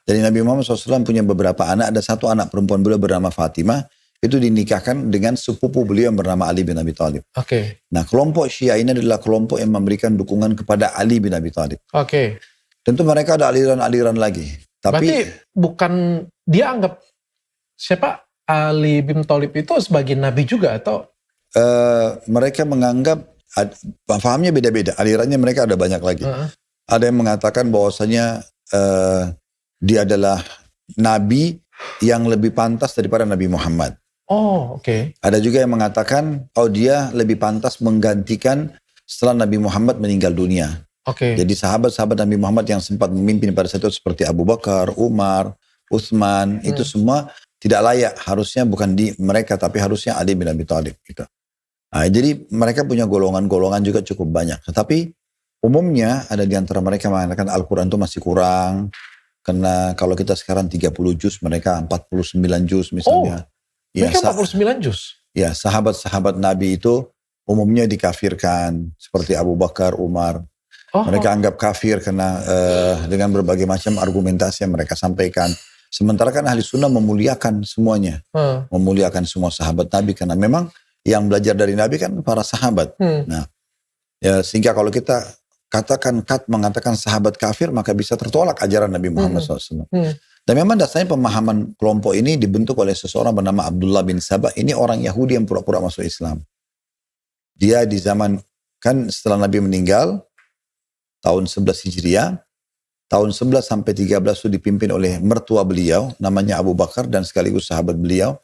Jadi Nabi Muhammad SAW punya beberapa anak. Ada satu anak perempuan beliau bernama Fatimah. itu dinikahkan dengan sepupu beliau yang bernama Ali bin Abi Thalib. Oke. Nah, kelompok Syiah ini adalah kelompok yang memberikan dukungan kepada Ali bin Abi Thalib. Oke. Tentu mereka ada aliran-aliran lagi. Berarti Tapi bukan dia anggap siapa Ali bin Thalib itu sebagai nabi juga atau? mereka menganggap, pahamnya beda-beda. Alirannya mereka ada banyak lagi. Ada yang mengatakan bahwasanya dia adalah nabi yang lebih pantas daripada Nabi Muhammad. Oh, oke. Ada juga yang mengatakan, dia lebih pantas menggantikan setelah Nabi Muhammad meninggal dunia. Oke. Jadi sahabat-sahabat Nabi Muhammad yang sempat memimpin pada saat itu seperti Abu Bakar, Umar, Utsman, itu semua tidak layak. Harusnya bukan di mereka, tapi harusnya Ali bin Abi Thalib. Gitu. Nah, jadi mereka punya golongan-golongan juga cukup banyak. Tetapi umumnya ada di antara mereka mengatakan Al-Quran itu masih kurang. Karena kalau kita sekarang 30 juz, mereka 49 juz misalnya. Mereka 49 juz? Ya, sahabat-sahabat Nabi itu umumnya dikafirkan. Seperti Abu Bakar, Umar. Mereka anggap kafir karena dengan berbagai macam argumentasi yang mereka sampaikan. Sementara kan ahli sunnah memuliakan semuanya. Memuliakan semua sahabat Nabi. Karena memang yang belajar dari Nabi kan para sahabat. Nah, ya, sehingga kalau kita mengatakan sahabat kafir, maka bisa tertolak ajaran Nabi Muhammad SAW. Dan memang dasarnya pemahaman kelompok ini dibentuk oleh seseorang bernama Abdullah bin Sabah. Ini orang Yahudi yang pura-pura masuk Islam. Dia di zaman, kan setelah Nabi meninggal, tahun 11 Hijriah, tahun 11 sampai 13 itu dipimpin oleh mertua beliau, namanya Abu Bakar dan sekaligus sahabat beliau.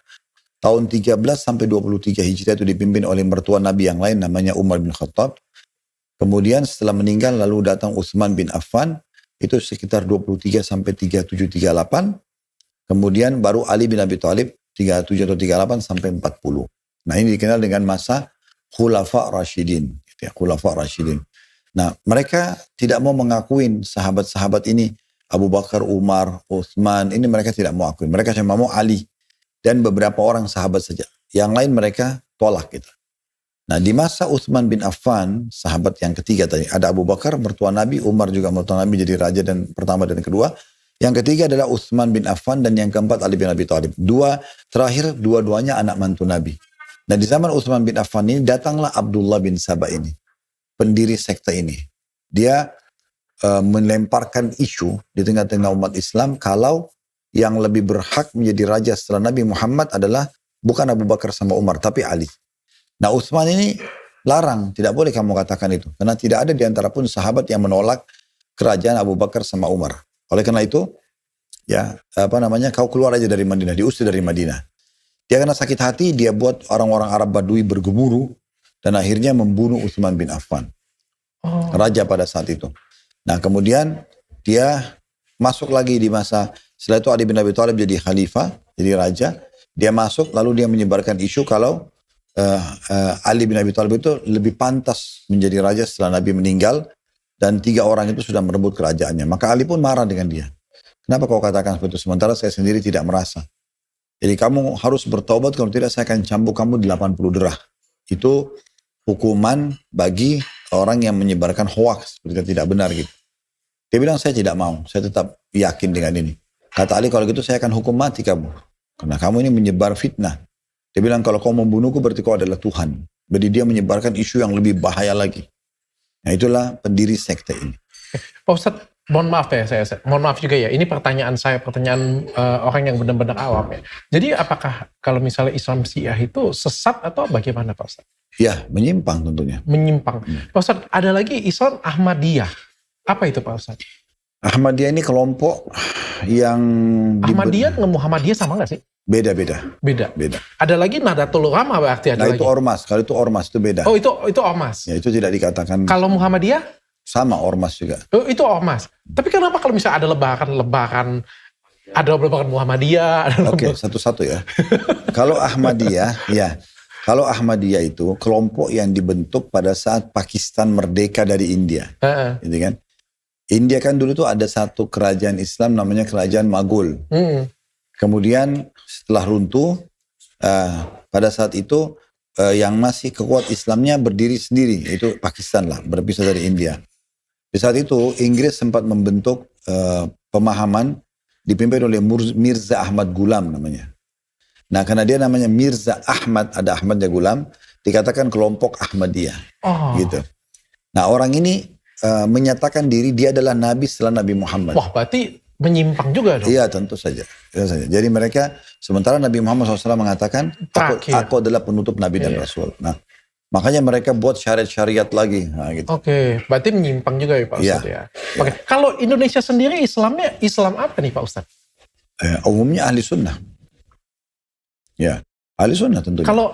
Tahun 13 sampai 23 Hijriah itu dipimpin oleh mertua Nabi yang lain, namanya Umar bin Khattab. Kemudian setelah meninggal lalu datang Utsman bin Affan, itu sekitar 23 sampai 37, 38. Kemudian baru Ali bin Abi Thalib 37 atau 38 sampai 40. Nah, ini dikenal dengan masa Khulafa Rashidin. Khulafa Rashidin. Nah, mereka tidak mau mengakuin sahabat-sahabat ini, Abu Bakar, Umar, Utsman, ini mereka tidak mau akui. Mereka cuma mau Ali dan beberapa orang sahabat saja. Yang lain mereka tolak gitu. Nah, di masa Utsman bin Affan, sahabat yang ketiga tadi, ada Abu Bakar, mertua Nabi, Umar juga mertua Nabi jadi raja dan pertama dan kedua. Yang ketiga adalah Utsman bin Affan dan yang keempat Ali bin Abi Thalib. Dua-duanya anak mantu Nabi. Nah, di zaman Utsman bin Affan ini datanglah Abdullah bin Sabah ini, pendiri sekte ini. Dia melemparkan isu di tengah-tengah umat Islam kalau yang lebih berhak menjadi raja setelah Nabi Muhammad adalah bukan Abu Bakar sama Umar, tapi Ali. Nah, Utsman ini larang, tidak boleh kamu katakan itu. Karena tidak ada di antara pun sahabat yang menolak kerajaan Abu Bakar sama Umar. Oleh karena itu, kau keluar aja dari Madinah, diusir dari Madinah. Dia karena sakit hati, dia buat orang-orang Arab Badui bergemuruh dan akhirnya membunuh Utsman bin Affan. Raja pada saat itu. Nah, kemudian dia masuk lagi di masa, setelah itu Ali bin Abi Thalib jadi khalifah, jadi raja. Dia masuk, lalu dia menyebarkan isu kalau Ali bin Abi Thalib itu lebih pantas menjadi raja setelah Nabi meninggal dan 3 orang itu sudah merebut kerajaannya. Maka Ali pun marah dengan dia. Kenapa kau katakan seperti itu? Sementara saya sendiri tidak merasa. Jadi kamu harus bertobat, kalau tidak saya akan cambuk kamu 80 derah. Itu hukuman bagi orang yang menyebarkan hoaks seperti tidak benar gitu. Dia bilang saya tidak mau, saya tetap yakin dengan ini. Kata Ali, kalau gitu saya akan hukum mati kamu. Karena kamu ini menyebar fitnah. Dia bilang kalau kau membunuhku berarti kau adalah Tuhan. Jadi dia menyebarkan isu yang lebih bahaya lagi. Nah, itulah pendiri sekte ini. Pak Ustadz, mohon maaf ya, mohon maaf juga ya. Ini pertanyaan orang yang benar-benar awam ya. Jadi apakah kalau misalnya Islam Syiah itu sesat atau bagaimana Pak Ustadz? Ya, menyimpang tentunya. Menyimpang. Pak Ustadz, ada lagi Islam Ahmadiyah. Apa itu Pak Ustadz? Ahmadiyah ini kelompok yang... Ahmadiyah dengan Muhammadiyah sama nggak sih? Beda. Ada lagi Nahdlatul Ulama berarti ada lagi. Itu ormas. Kalau itu ormas itu beda. Oh, itu ormas. Ya, itu tidak dikatakan. Kalau Muhammadiyah? Sama ormas juga. Oh, itu ormas. Tapi kenapa kalau misalnya ada lebaran Muhammadiyah? Oke, satu-satu ya. Kalau Ahmadiyah itu kelompok yang dibentuk pada saat Pakistan merdeka dari India. Gitu kan? India kan dulu tuh ada satu kerajaan Islam namanya kerajaan Maghul. Kemudian setelah runtuh, pada saat itu yang masih kekuat Islamnya berdiri sendiri, yaitu Pakistan lah, berpisah dari India. Di saat itu Inggris sempat membentuk pemahaman dipimpin oleh Mirza Ahmad Ghulam namanya. Nah, karena dia namanya Mirza Ahmad, ada Ahmadnya Gulam, dikatakan kelompok Ahmadiyah, Oh. gitu. Nah, orang ini menyatakan diri dia adalah nabi setelah Nabi Muhammad. Wah, berarti menyimpang juga dong. Iya, tentu saja. Jadi mereka, sementara Nabi Muhammad SAW mengatakan, aku adalah penutup nabi dan rasul. Nah, makanya mereka buat syariat-syariat lagi. Nah, gitu. Oke, berarti menyimpang juga ya Pak Ustadz ya. Oke, kalau Indonesia sendiri Islamnya Islam apa nih Pak Ustadz? Umumnya ahli sunnah. Ya, ahli sunnah tentunya. Kalau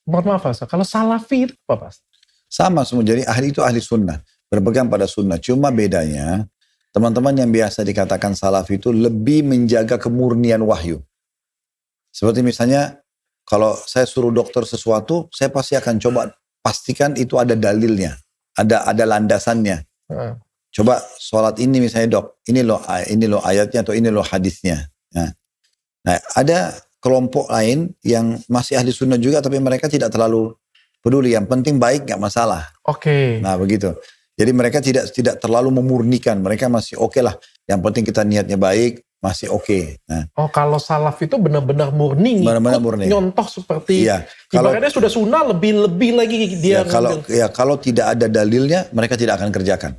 mohon maaf Pak Ustadz, kalau salafi itu apa Pak? Sama semua, jadi ahli itu ahli sunnah, berpegang pada sunnah. Cuma bedanya, teman-teman yang biasa dikatakan salafi itu lebih menjaga kemurnian wahyu. Seperti misalnya, kalau saya suruh dokter sesuatu, saya pasti akan coba pastikan itu ada dalilnya, ada landasannya. Coba sholat ini misalnya dok, ini loh ayatnya atau ini loh hadisnya. Nah, ada kelompok lain yang masih ahli sunnah juga, tapi mereka tidak terlalu peduli, yang penting baik nggak masalah. Oke. Nah begitu. Jadi mereka tidak terlalu memurnikan, mereka masih oke lah. Yang penting kita niatnya baik, masih oke. Nah. Oh, kalau salaf itu benar-benar murni, nyontoh seperti ibaratnya sudah sunnah lebih lagi dia. Kalau tidak ada dalilnya, mereka tidak akan kerjakan.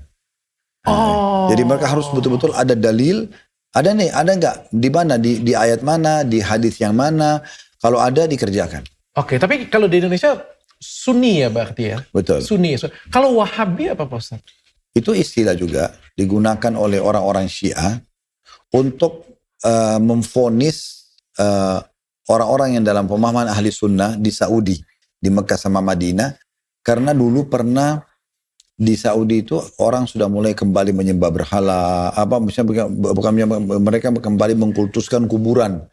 Nah, jadi mereka harus betul-betul ada dalil. Ada nggak? Di mana? Di ayat mana? Di hadis yang mana? Kalau ada dikerjakan. Oke, tapi kalau di Indonesia Sunni ya berarti ya? Betul. Sunni. Kalau Wahabi apa Pak Ustaz? Itu istilah juga digunakan oleh orang-orang Syiah untuk memvonis orang-orang yang dalam pemahaman ahli sunnah di Saudi, di Mekah sama Madinah. Karena dulu pernah di Saudi itu orang sudah mulai kembali menyembah berhala, mereka kembali mengkultuskan kuburan.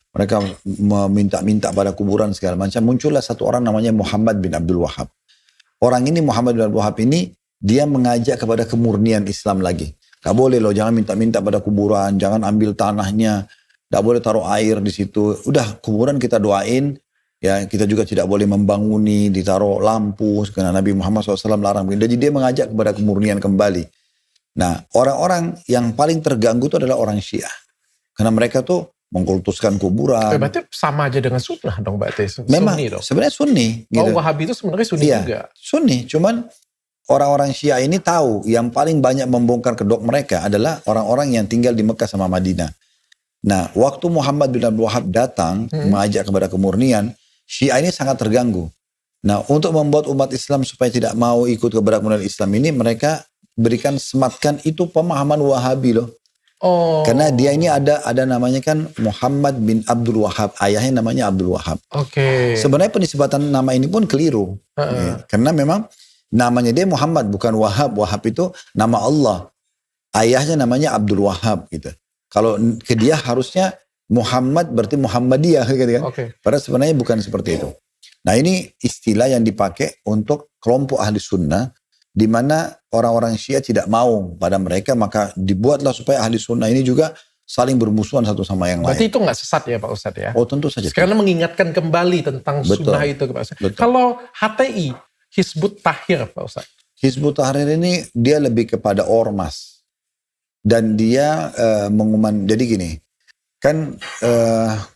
Mereka meminta-minta pada kuburan segala macam. Muncullah satu orang namanya Muhammad bin Abdul Wahab. Orang ini, Muhammad bin Abdul Wahab ini, dia mengajak kepada kemurnian Islam lagi. Gak boleh loh, jangan minta-minta pada kuburan, jangan ambil tanahnya, gak boleh taruh air di situ. Udah, kuburan kita doain, ya kita juga tidak boleh membanguni, ditaruh lampu, karena Nabi Muhammad SAW larang. Jadi dia mengajak kepada kemurnian kembali. Nah, orang-orang yang paling terganggu itu adalah orang Syiah. Karena mereka tuh mengkultuskan kuburan. Berarti sama aja dengan sunnah dong berarti. Memang Sunni dong. Sebenarnya Sunni. Gitu. Wahabi itu sebenarnya Sunni juga. Sunni, cuman orang-orang Syiah ini tahu yang paling banyak membongkar kedok mereka adalah orang-orang yang tinggal di Mekah sama Madinah. Nah, waktu Muhammad bin Abdul Wahab datang mengajak kepada kemurnian, Syiah ini sangat terganggu. Nah, untuk membuat umat Islam supaya tidak mau ikut kepada kemurnian Islam ini, mereka sematkan itu pemahaman Wahabi loh. Oh. Karena dia ini ada namanya kan Muhammad bin Abdul Wahab, ayahnya namanya Abdul Wahab. Oke. Sebenarnya penisbatan nama ini pun keliru. Karena memang namanya dia Muhammad bukan Wahab. Wahab itu nama Allah. Ayahnya namanya Abdul Wahab gitu. Kalau ke dia harusnya Muhammad berarti Muhammadiyah gitu kan. Padahal sebenarnya bukan seperti itu. Nah, ini istilah yang dipakai untuk kelompok ahli sunnah, di mana orang-orang Syiah tidak mau pada mereka, maka dibuatlah supaya ahli sunnah ini juga saling bermusuhan satu sama yang lain. Berarti itu nggak sesat ya Pak Ustadz ya? Oh tentu saja. Karena mengingatkan kembali tentang sunnah itu Pak Ustadz. Kalau HTI, Hizbut Tahrir Pak Ustadz? Hizbut Tahrir ini dia lebih kepada ormas. Dan dia jadi gini, kan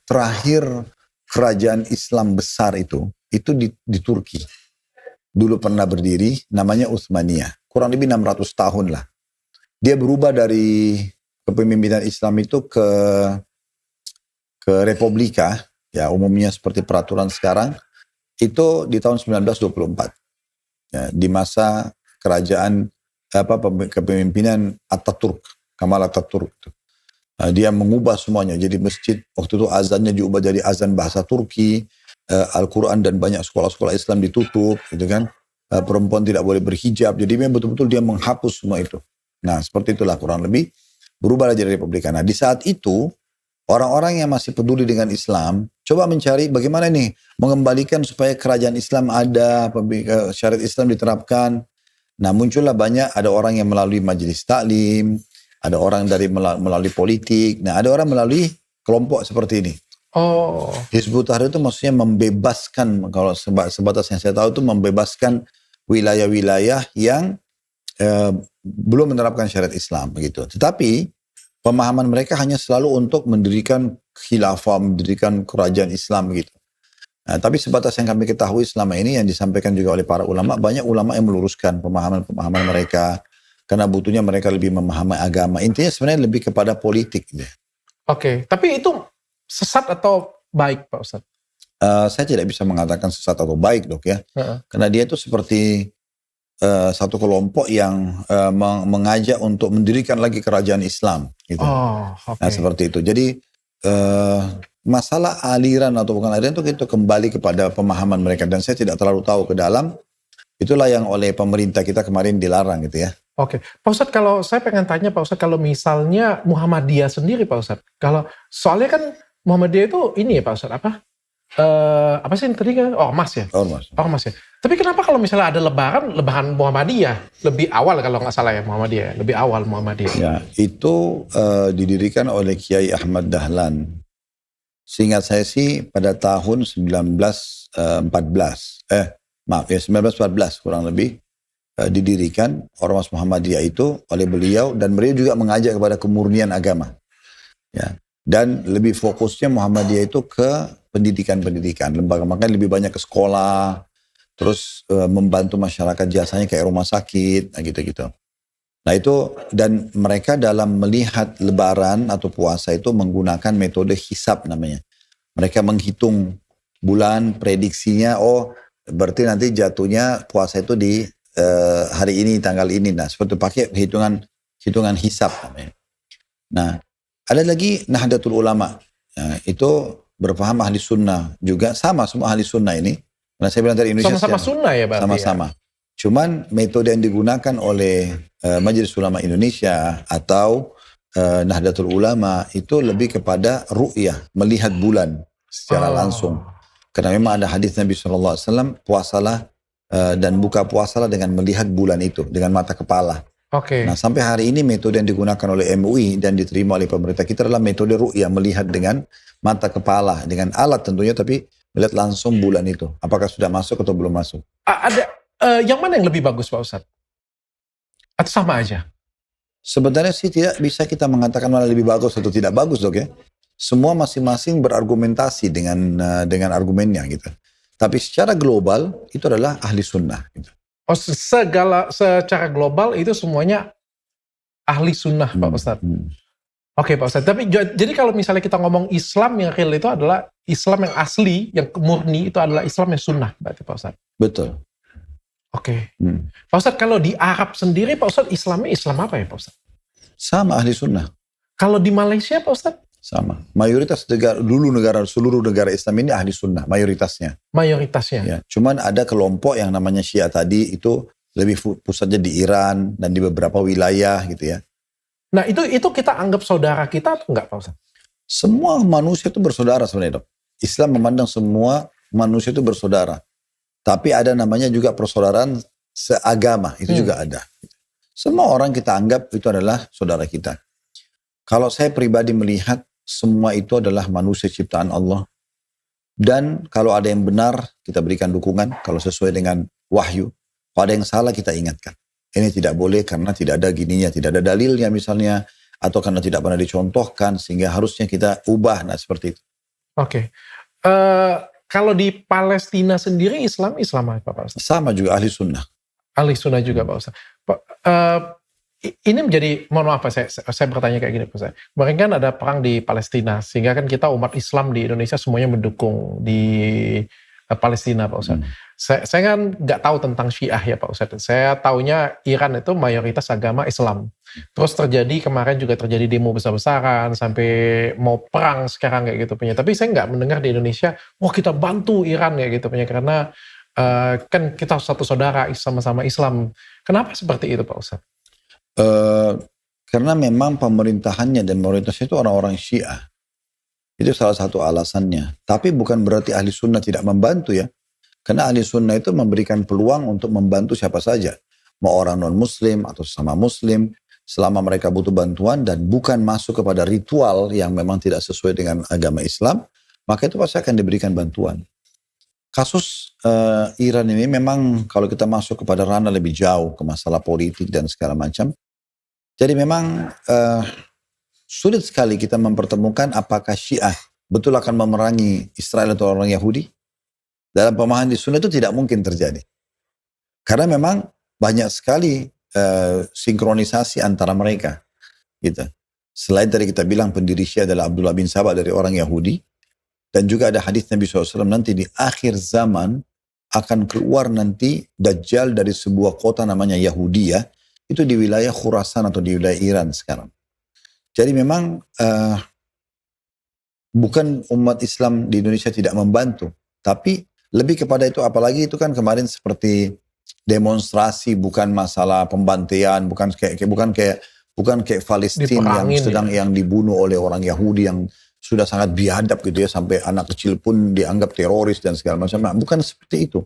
terakhir kerajaan Islam besar itu di Turki. Dulu pernah berdiri, namanya Utsmaniyah. Kurang lebih 600 tahun lah. Dia berubah dari kepemimpinan Islam itu ke Republika, ya umumnya seperti peraturan sekarang, itu di tahun 1924. Ya, di masa kerajaan kepemimpinan Ataturk, Kemal Ataturk. Dia mengubah semuanya, jadi masjid, waktu itu azannya diubah jadi azan bahasa Turki, Al-Quran dan banyak sekolah-sekolah Islam ditutup, gitu kan. Perempuan tidak boleh berhijab, jadi memang betul-betul dia menghapus semua itu. Nah, seperti itulah kurang lebih, berubahlah jadi Republika. Nah, di saat itu, orang-orang yang masih peduli dengan Islam, coba mencari bagaimana nih, mengembalikan supaya kerajaan Islam ada, syariat Islam diterapkan. Nah, muncullah ada orang yang melalui majelis taklim, ada orang melalui politik, nah ada orang melalui kelompok seperti ini. Oh. Hizbut Tahrir itu maksudnya membebaskan, kalau sebatas yang saya tahu itu membebaskan wilayah-wilayah yang belum menerapkan syariat Islam begitu. Tetapi Pemahaman mereka hanya selalu untuk mendirikan khilafah, mendirikan kerajaan Islam gitu. Nah, tapi sebatas yang kami ketahui selama ini yang disampaikan juga oleh para ulama, banyak ulama yang meluruskan pemahaman-pemahaman mereka karena butuhnya mereka lebih memahami agama. Intinya sebenarnya lebih kepada politik gitu. Oke, tapi itu sesat atau baik Pak Ustadz? Saya tidak bisa mengatakan sesat atau baik dok ya, Heeh. karena dia itu seperti satu kelompok yang mengajak untuk mendirikan lagi kerajaan Islam gitu. Oh, Nah oke. seperti itu. Jadi masalah aliran atau bukan aliran itu kembali kepada pemahaman mereka dan saya tidak terlalu tahu ke dalam. Itulah yang oleh pemerintah kita kemarin dilarang gitu ya. Oke, Pak Ustadz, kalau saya pengen tanya Pak Ustadz, kalau misalnya Muhammadiyah sendiri Pak Ustadz, kalau soalnya kan Muhammadiyah itu ini ya Pak Ustadz, apa sih yang tadi kan? Ormas ya? Ormas. Ormas ya. Tapi kenapa kalau misalnya ada lebaran Muhammadiyah, lebih awal kalau nggak salah ya Muhammadiyah, lebih awal Muhammadiyah. Ya, itu didirikan oleh Kiai Ahmad Dahlan. Seingat saya sih pada tahun 1914. Maaf ya 1914 kurang lebih didirikan Ormas Muhammadiyah itu oleh beliau dan beliau juga mengajak kepada kemurnian agama. Ya. Dan lebih fokusnya Muhammadiyah itu ke pendidikan-pendidikan, lembaga makanya lebih banyak ke sekolah, terus membantu masyarakat jasanya kayak rumah sakit, nah gitu-gitu. Nah itu dan mereka dalam melihat lebaran atau puasa itu menggunakan metode hisab namanya. Mereka menghitung bulan prediksinya, oh berarti nanti jatuhnya puasa itu di hari ini tanggal ini. Nah seperti pakai hitungan hisab namanya. Nah ada lagi Nahdlatul Ulama. Nah, itu berpaham ahli sunnah juga sama semua ahli sunnah ini. Nah saya bilang dari Indonesia Sama-sama sunnah ya berarti sama-sama. ya? Cuman metode yang digunakan oleh Majelis Ulama Indonesia atau Nahdlatul Ulama itu lebih kepada ru'yah, melihat bulan secara langsung. Karena memang ada hadis Nabi SAW, puasalah dan buka puasalah dengan melihat bulan itu, dengan mata kepala. Oke. Nah sampai hari ini metode yang digunakan oleh MUI dan diterima oleh pemerintah kita adalah metode ru'yah, melihat dengan mata kepala, dengan alat tentunya, tapi melihat langsung bulan itu. Apakah sudah masuk atau belum masuk. Ada yang mana yang lebih bagus Pak Ustadz? Atau sama aja? Sebenarnya sih tidak bisa kita mengatakan mana lebih bagus atau tidak bagus dok ya. Semua masing-masing berargumentasi dengan argumennya gitu. Tapi secara global itu adalah ahli sunnah gitu. Oh, secara global itu semuanya ahli sunnah Pak Ustadz. Oke Pak Ustadz, tapi jadi kalau misalnya kita ngomong Islam yang real itu adalah Islam yang asli, yang murni itu adalah Islam yang sunnah berarti Pak Ustadz. Betul. Oke. Pak Ustadz, kalau di Arab sendiri Pak Ustadz, Islamnya Islam apa ya Pak Ustadz? Sama ahli sunnah. Kalau di Malaysia Pak Ustadz? Sama. Mayoritas seluruh negara Islam ini ahli sunnah, mayoritasnya. Mayoritasnya. Ya, cuman ada kelompok yang namanya Syiah tadi itu lebih pusatnya di Iran dan di beberapa wilayah gitu ya. Nah itu kita anggap saudara kita atau enggak Pak Ustadz? Semua manusia itu bersaudara sebenarnya dok. Islam memandang semua manusia itu bersaudara. Tapi ada namanya juga persaudaraan seagama, itu juga ada. Semua orang kita anggap itu adalah saudara kita. Kalau saya pribadi melihat semua itu adalah manusia ciptaan Allah. Dan kalau ada yang benar, kita berikan dukungan. Kalau sesuai dengan wahyu. Kalau ada yang salah, kita ingatkan. Ini tidak boleh karena tidak ada gininya, tidak ada dalilnya misalnya. Atau karena tidak pernah dicontohkan, sehingga harusnya kita ubah. Nah seperti itu. Oke. Kalau di Palestina sendiri Islam apa Pak Ustadz? Sama juga ahli sunnah. Ahli sunnah juga Pak Ustadz. Ini menjadi, mohon maaf saya bertanya kayak gini Pak Ustadz. Kemarin kan ada perang di Palestina, sehingga kan kita umat Islam di Indonesia semuanya mendukung di Palestina Pak Ustadz. Saya kan nggak tahu tentang Syiah ya Pak Ustadz. Saya taunya Iran itu mayoritas agama Islam. Terus kemarin juga terjadi demo besar-besaran sampai mau perang sekarang kayak gitu punya. Tapi saya nggak mendengar di Indonesia, wah kita bantu Iran ya gitu punya, karena kan kita satu saudara sama-sama Islam. Kenapa seperti itu Pak Ustadz? Karena memang pemerintahannya dan mayoritasnya itu orang-orang Syiah. Itu salah satu alasannya. Tapi bukan berarti ahli sunnah tidak membantu ya. Karena ahli sunnah itu memberikan peluang untuk membantu siapa saja. Mau orang non-muslim atau sesama muslim. Selama mereka butuh bantuan dan bukan masuk kepada ritual yang memang tidak sesuai dengan agama Islam. Maka itu pasti akan diberikan bantuan. Kasus Iran ini memang kalau kita masuk kepada ranah lebih jauh ke masalah politik dan segala macam. Jadi memang sulit sekali kita mempertemukan apakah Syiah betul akan memerangi Israel atau orang Yahudi. Dalam pemahaman di Sunnah itu tidak mungkin terjadi. Karena memang banyak sekali sinkronisasi antara mereka. Gitu. Selain tadi kita bilang pendiri Syiah adalah Abdullah bin Sabah dari orang Yahudi. Dan juga ada hadis Nabi SAW nanti di akhir zaman akan keluar nanti Dajjal dari sebuah kota namanya Yahudi ya. Itu di wilayah Khurasan atau di wilayah Iran sekarang. Jadi memang bukan umat Islam di Indonesia tidak membantu. Tapi lebih kepada itu, apalagi itu kan kemarin seperti demonstrasi, bukan masalah pembantaian, bukan kayak Palestina yang sedang yang dibunuh oleh orang Yahudi yang sudah sangat biadab gitu ya, sampai anak kecil pun dianggap teroris dan segala macam. Nah, bukan seperti itu.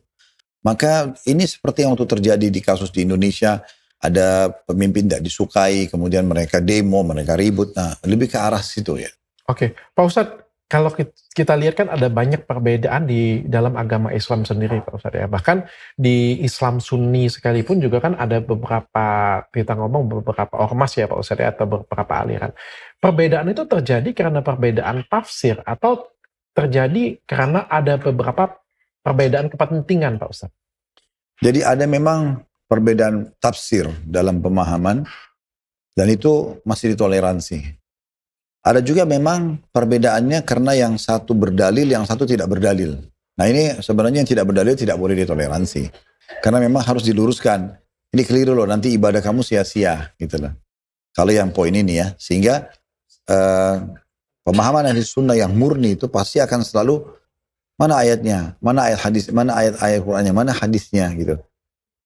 Maka ini seperti yang waktu terjadi di kasus di Indonesia, ada pemimpin tidak disukai, kemudian mereka demo, mereka ribut. Nah, lebih ke arah situ ya. Oke, Pak Ustadz, kalau kita lihat kan ada banyak perbedaan di dalam agama Islam sendiri, Pak Ustadz ya. Bahkan di Islam Sunni sekalipun juga kan ada beberapa, kita ngomong beberapa ormas ya Pak Ustadz ya, atau beberapa aliran. Perbedaan itu terjadi karena perbedaan tafsir atau terjadi karena ada beberapa perbedaan kepentingan, Pak Ustadz? Jadi ada memang perbedaan tafsir dalam pemahaman dan itu masih ditoleransi. Ada juga memang perbedaannya karena yang satu berdalil, yang satu tidak berdalil. Nah ini sebenarnya yang tidak berdalil tidak boleh ditoleransi. Karena memang harus diluruskan. Ini keliru loh, nanti ibadah kamu sia-sia gitu loh. Kalau yang poin ini ya, sehingga pemahaman ahli sunnah yang murni itu pasti akan selalu mana ayatnya, mana ayat hadis, mana ayat Qur'annya, mana hadisnya gitu.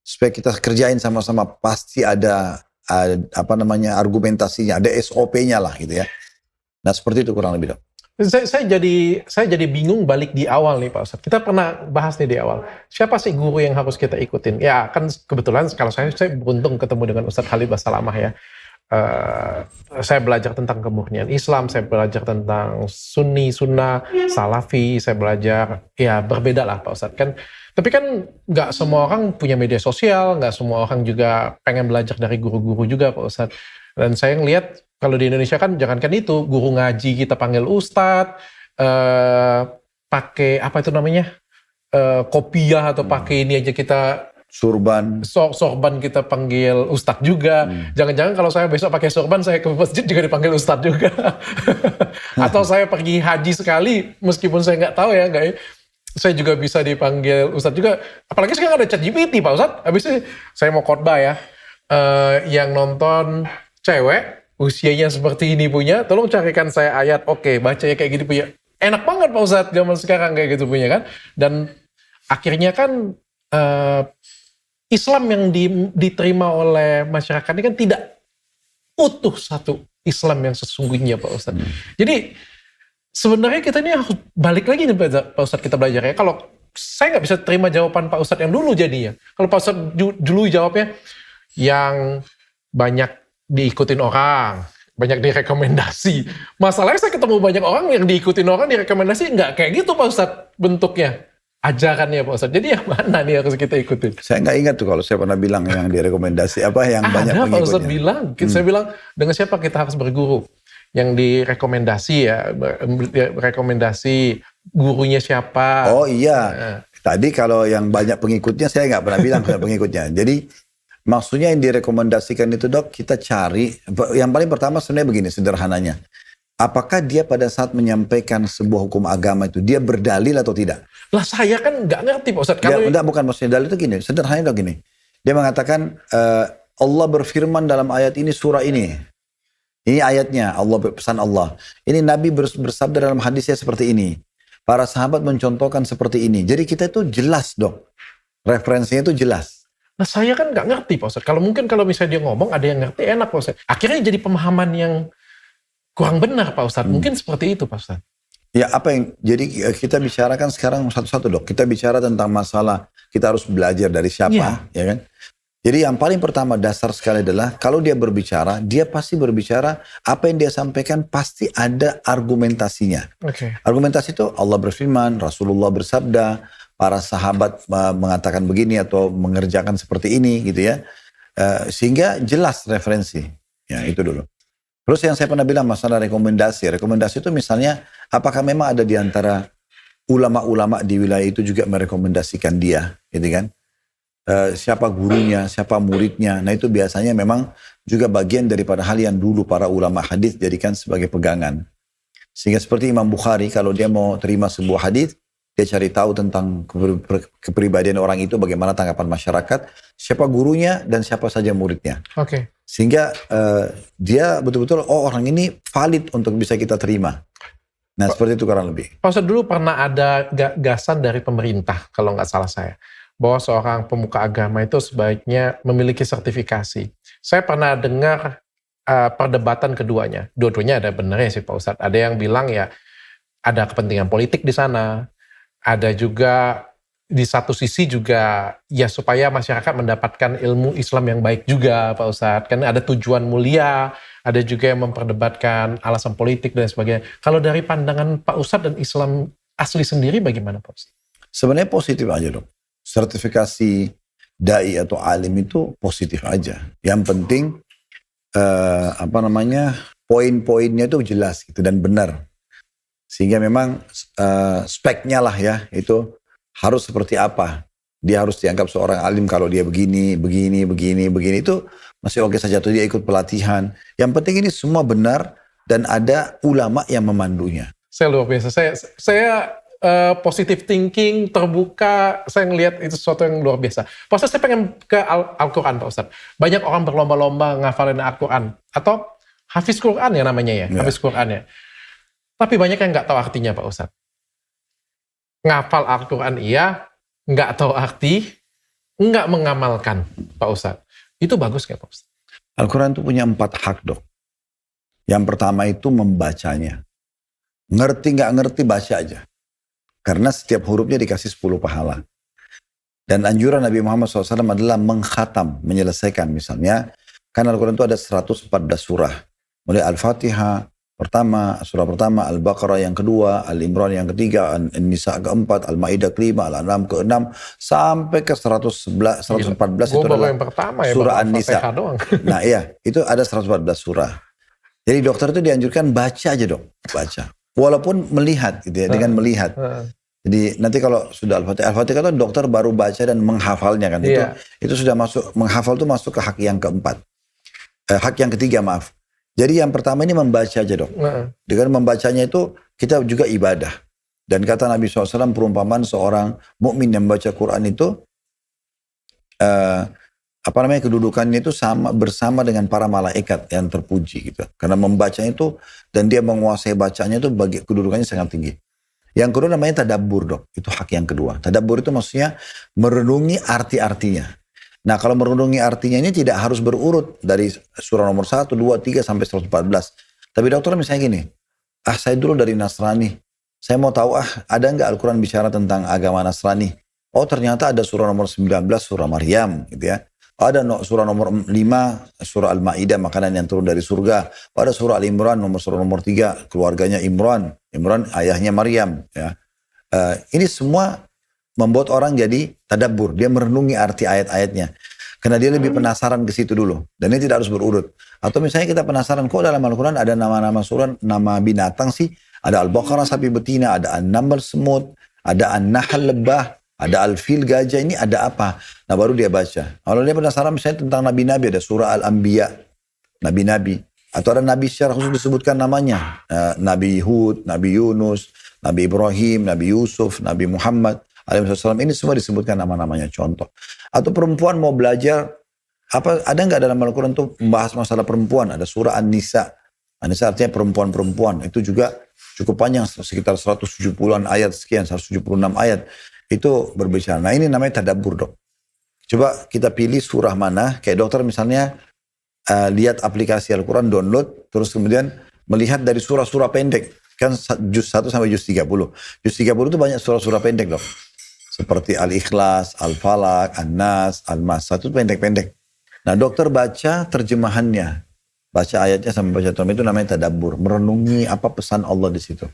Supaya kita kerjain sama-sama, pasti ada argumentasinya, ada SOP-nya lah gitu ya. Nah seperti itu kurang lebih dok. Saya jadi bingung balik di awal nih Pak Ustadz. Kita pernah bahas nih di awal. Siapa sih guru yang harus kita ikutin? Ya kan kebetulan kalau saya beruntung ketemu dengan Ustadz Khalid Basalamah ya. Saya belajar tentang kemurnian Islam, saya belajar tentang Sunni, Sunnah, Salafi, saya belajar ya berbeda lah Pak Ustadz kan. Tapi kan nggak semua orang punya media sosial, nggak semua orang juga pengen belajar dari guru-guru juga Pak Ustadz. Dan saya ngelihat kalau di Indonesia kan jangankan itu, guru ngaji kita panggil ustadz, pakai apa itu namanya, kopiah atau pakai ini aja kita sorban kita panggil ustadz juga. Jangan-jangan kalau saya besok pakai sorban saya ke masjid juga dipanggil ustadz juga. Atau saya pergi haji sekali, meskipun saya nggak tahu ya, saya juga bisa dipanggil ustadz juga. Apalagi sekarang ada ChatGPT Pak Ustadz. Habis itu saya mau khotbah ya, yang nonton cewek usianya seperti ini punya, tolong carikan saya ayat, oke, bacanya kayak gitu punya. Enak banget Pak Ustadz zaman sekarang kayak gitu punya kan. Dan akhirnya kan Islam yang diterima oleh masyarakat ini kan tidak utuh satu Islam yang sesungguhnya Pak Ustadz. Jadi sebenarnya kita ini harus balik lagi nih Pak Ustadz kita belajar ya. Kalau saya nggak bisa terima jawaban Pak Ustadz yang dulu jadinya. Kalau Pak Ustadz dulu jawabnya yang banyak diikutin orang, banyak direkomendasi. Masalahnya saya ketemu banyak orang yang diikutin orang, direkomendasi, nggak kayak gitu Pak Ustadz bentuknya. Ajarannya Pak Ustadz. Jadi yang mana nih harus kita ikutin? Saya nggak ingat tuh kalau saya pernah bilang yang direkomendasi, yang banyak pengikutnya. Pak Ustadz bilang, saya bilang, dengan siapa kita harus berguru? Yang direkomendasi ya, rekomendasi gurunya siapa? Oh iya, tadi kalau yang banyak pengikutnya, saya nggak pernah bilang banyak pengikutnya. Jadi maksudnya yang direkomendasikan itu dok, kita cari, yang paling pertama sebenarnya begini sederhananya. Apakah dia pada saat menyampaikan sebuah hukum agama itu, dia berdalil atau tidak? Lah saya kan nggak ngerti Pak Ustadz. Enggak, bukan maksudnya dalil itu gini, sederhananya dok gini. Dia mengatakan, Allah berfirman dalam ayat ini, surah ini. Ini ayatnya, pesan Allah. Ini Nabi bersabda dalam hadisnya seperti ini. Para sahabat mencontohkan seperti ini. Jadi kita itu jelas dok. Referensinya itu jelas. Nah saya kan nggak ngerti Pak Ustadz. Kalau misalnya dia ngomong ada yang ngerti enak Pak Ustadz. Akhirnya jadi pemahaman yang kurang benar Pak Ustadz. Mungkin seperti itu Pak Ustadz. Ya jadi kita bicarakan sekarang satu-satu dok. Kita bicara tentang masalah kita harus belajar dari siapa, ya kan? Jadi yang paling pertama dasar sekali adalah kalau dia berbicara, dia pasti berbicara apa yang dia sampaikan pasti ada argumentasinya. Argumentasi itu Allah berfirman, Rasulullah bersabda, para sahabat mengatakan begini atau mengerjakan seperti ini gitu ya. Sehingga jelas referensi. Ya itu dulu. Terus yang saya pernah bilang masalah rekomendasi. Rekomendasi itu misalnya apakah memang ada di antara ulama-ulama di wilayah itu juga merekomendasikan dia, gitu kan? Siapa gurunya, siapa muridnya. Nah itu biasanya memang juga bagian daripada hal yang dulu para ulama hadis jadikan sebagai pegangan. Sehingga seperti Imam Bukhari, kalau dia mau terima sebuah hadis, dia cari tahu tentang kepribadian orang itu, bagaimana tanggapan masyarakat, siapa gurunya dan siapa saja muridnya. Oke. Sehingga dia betul-betul, oh orang ini valid untuk bisa kita terima. Nah seperti itu kurang lebih. Pak Ustadz, dulu pernah ada gagasan dari pemerintah, kalau nggak salah saya, bahwa seorang pemuka agama itu sebaiknya memiliki sertifikasi. Saya pernah dengar perdebatan keduanya. Dua-duanya ada benarnya sih Pak Ustadz. Ada yang bilang ya ada kepentingan politik di sana. Ada juga di satu sisi juga ya supaya masyarakat mendapatkan ilmu Islam yang baik juga Pak Ustadz. Kan ada tujuan mulia, ada juga yang memperdebatkan alasan politik dan sebagainya. Kalau dari pandangan Pak Ustadz dan Islam asli sendiri bagaimana Pak Ustadz? Sebenarnya positif aja dong. Sertifikasi dai atau alim itu positif aja. Yang penting poin-poinnya itu jelas gitu dan benar. Sehingga memang speknya lah ya itu harus seperti apa. Dia harus dianggap seorang alim kalau dia begini itu masih oke saja. Atau dia ikut pelatihan. Yang penting ini semua benar dan ada ulama yang memandunya. Saya luar biasa. Saya positive thinking, terbuka, saya ngelihat itu sesuatu yang luar biasa. Pak Ustadz, saya pengen ke Al-Quran Pak Ustadz. Banyak orang berlomba-lomba ngafalin Al-Quran. Atau hafiz Quran ya namanya ya, hafiz Quran ya. Tapi banyak yang nggak tahu artinya Pak Ustadz. Ngafal Al-Quran iya, nggak tahu arti, nggak mengamalkan Pak Ustadz. Itu bagus nggak Pak Ustadz? Al-Quran itu punya 4 hak dok. Yang pertama itu membacanya. Ngerti nggak ngerti baca aja. Karena setiap hurufnya dikasih 10 pahala. Dan anjuran Nabi Muhammad SAW adalah mengkhatam, menyelesaikan. Misalnya, kan Al-Quran itu ada 114 surah. Mulai Al-Fatihah pertama, surah pertama, Al-Baqarah yang kedua, Al-Imran yang ketiga, An-Nisa keempat, Al-Ma'idah kelima, Al-An'am keenam, sampai ke 114 itu adalah yang pertama ya, surah An-Nisa. Nah iya, itu ada 114 surah. Jadi dokter itu dianjurkan baca aja dong, baca. Walaupun melihat gitu ya, dengan melihat. Jadi nanti kalau sudah Al-Fatihah itu dokter baru baca dan menghafalnya kan. Itu sudah masuk, menghafal itu masuk ke hak yang keempat. Hak yang ketiga maaf. Jadi yang pertama ini membaca aja dok. Dengan membacanya itu kita juga ibadah. Dan kata Nabi SAW perumpamaan seorang mukmin yang membaca Quran itu kedudukannya itu bersama dengan para malaikat yang terpuji gitu. Karena membacanya itu dan dia menguasai bacanya itu kedudukannya sangat tinggi. Yang kedua namanya tadabbur dok. Itu hak yang kedua. Tadabbur itu maksudnya merenungi arti-artinya. Nah kalau merenungi artinya ini tidak harus berurut dari surah nomor 1, 2, 3 sampai 114. Tapi dokter misalnya gini, saya dulu dari Nasrani. Saya mau tahu ada nggak Al-Quran bicara tentang agama Nasrani? Oh ternyata ada surah nomor 19, surah Maryam gitu ya. Ada surah nomor 5, surah Al-Ma'idah, makanan yang turun dari surga. Ada surah Al-Imran, surah nomor 3, keluarganya Imran. Imran ayahnya Maryam. Ya. Ini semua membuat orang jadi tadabbur. Dia merenungi arti ayat-ayatnya. Karena dia lebih penasaran ke situ dulu. Dan ini tidak harus berurut. Atau misalnya kita penasaran, kok dalam Al-Quran ada nama-nama surah, nama binatang sih. Ada Al-Baqarah sapi betina, ada An-Naml semut, ada An-Nahl lebah. Ada Al-Fil gajah, ini ada apa? Nah baru dia baca. Kalau dia penasaran misalnya tentang Nabi-Nabi, ada surah Al-Anbiya, Nabi-Nabi. Atau ada Nabi secara khusus disebutkan namanya. Nabi Hud, Nabi Yunus, Nabi Ibrahim, Nabi Yusuf, Nabi Muhammad, alaihissalam. Ini semua disebutkan nama-namanya, contoh. Atau perempuan mau belajar, ada nggak dalam Al-Quran itu membahas masalah perempuan? Ada surah An-Nisa. An-Nisa artinya perempuan-perempuan. Itu juga cukup panjang, sekitar 170-an ayat sekian, 176 ayat. Itu berbicara. Nah ini namanya tadabbur dok. Coba kita pilih surah mana. Kayak dokter misalnya lihat aplikasi Al-Quran, download. Terus kemudian melihat dari surah-surah pendek. Kan juz 1 sampai juz 30. Juz 30 itu banyak surah-surah pendek dok. Seperti Al-Ikhlas, Al-Falaq, An-Nas, Al-Mas. Itu pendek-pendek. Nah dokter baca terjemahannya. Baca ayatnya sampai baca terjemahan itu namanya tadabbur. Merenungi apa pesan Allah di situ.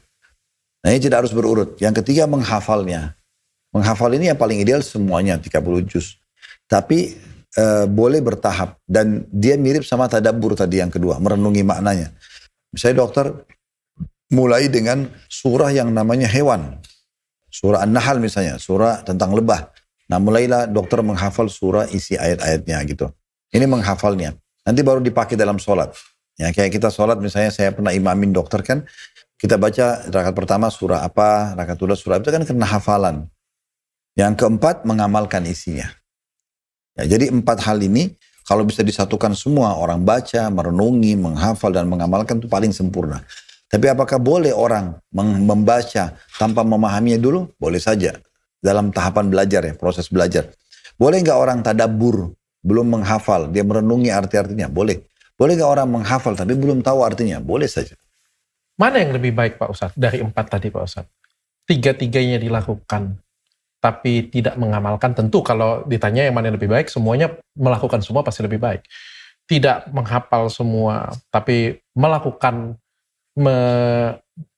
Nah ini tidak harus berurut. Yang ketiga menghafalnya. Menghafal ini yang paling ideal semuanya 30 juz. Tapi boleh bertahap. Dan dia mirip sama tadabbur tadi yang kedua, merenungi maknanya. Misalnya dokter mulai dengan surah yang namanya hewan. Surah An-Nahl misalnya, surah tentang lebah. Nah mulailah dokter menghafal surah isi ayat-ayatnya gitu. Ini menghafalnya. Nanti baru dipakai dalam sholat. Ya kayak kita sholat misalnya saya pernah imamin dokter kan. Kita baca rakaat pertama surah apa, rakaat kedua surah itu kan kena hafalan. Yang keempat mengamalkan isinya. Ya, jadi 4 hal ini kalau bisa disatukan semua orang baca, merenungi, menghafal dan mengamalkan itu paling sempurna. Tapi apakah boleh orang membaca tanpa memahaminya dulu? Boleh saja. Dalam tahapan belajar ya, proses belajar. Boleh nggak orang tadabbur, belum menghafal, dia merenungi arti-artinya? Boleh. Boleh nggak orang menghafal tapi belum tahu artinya? Boleh saja. Mana yang lebih baik Pak Ustadz dari 4 tadi Pak Ustadz? 3-tiganya dilakukan, tapi tidak mengamalkan. Tentu kalau ditanya yang mana yang lebih baik, semuanya melakukan semua pasti lebih baik. Tidak menghafal semua, tapi melakukan,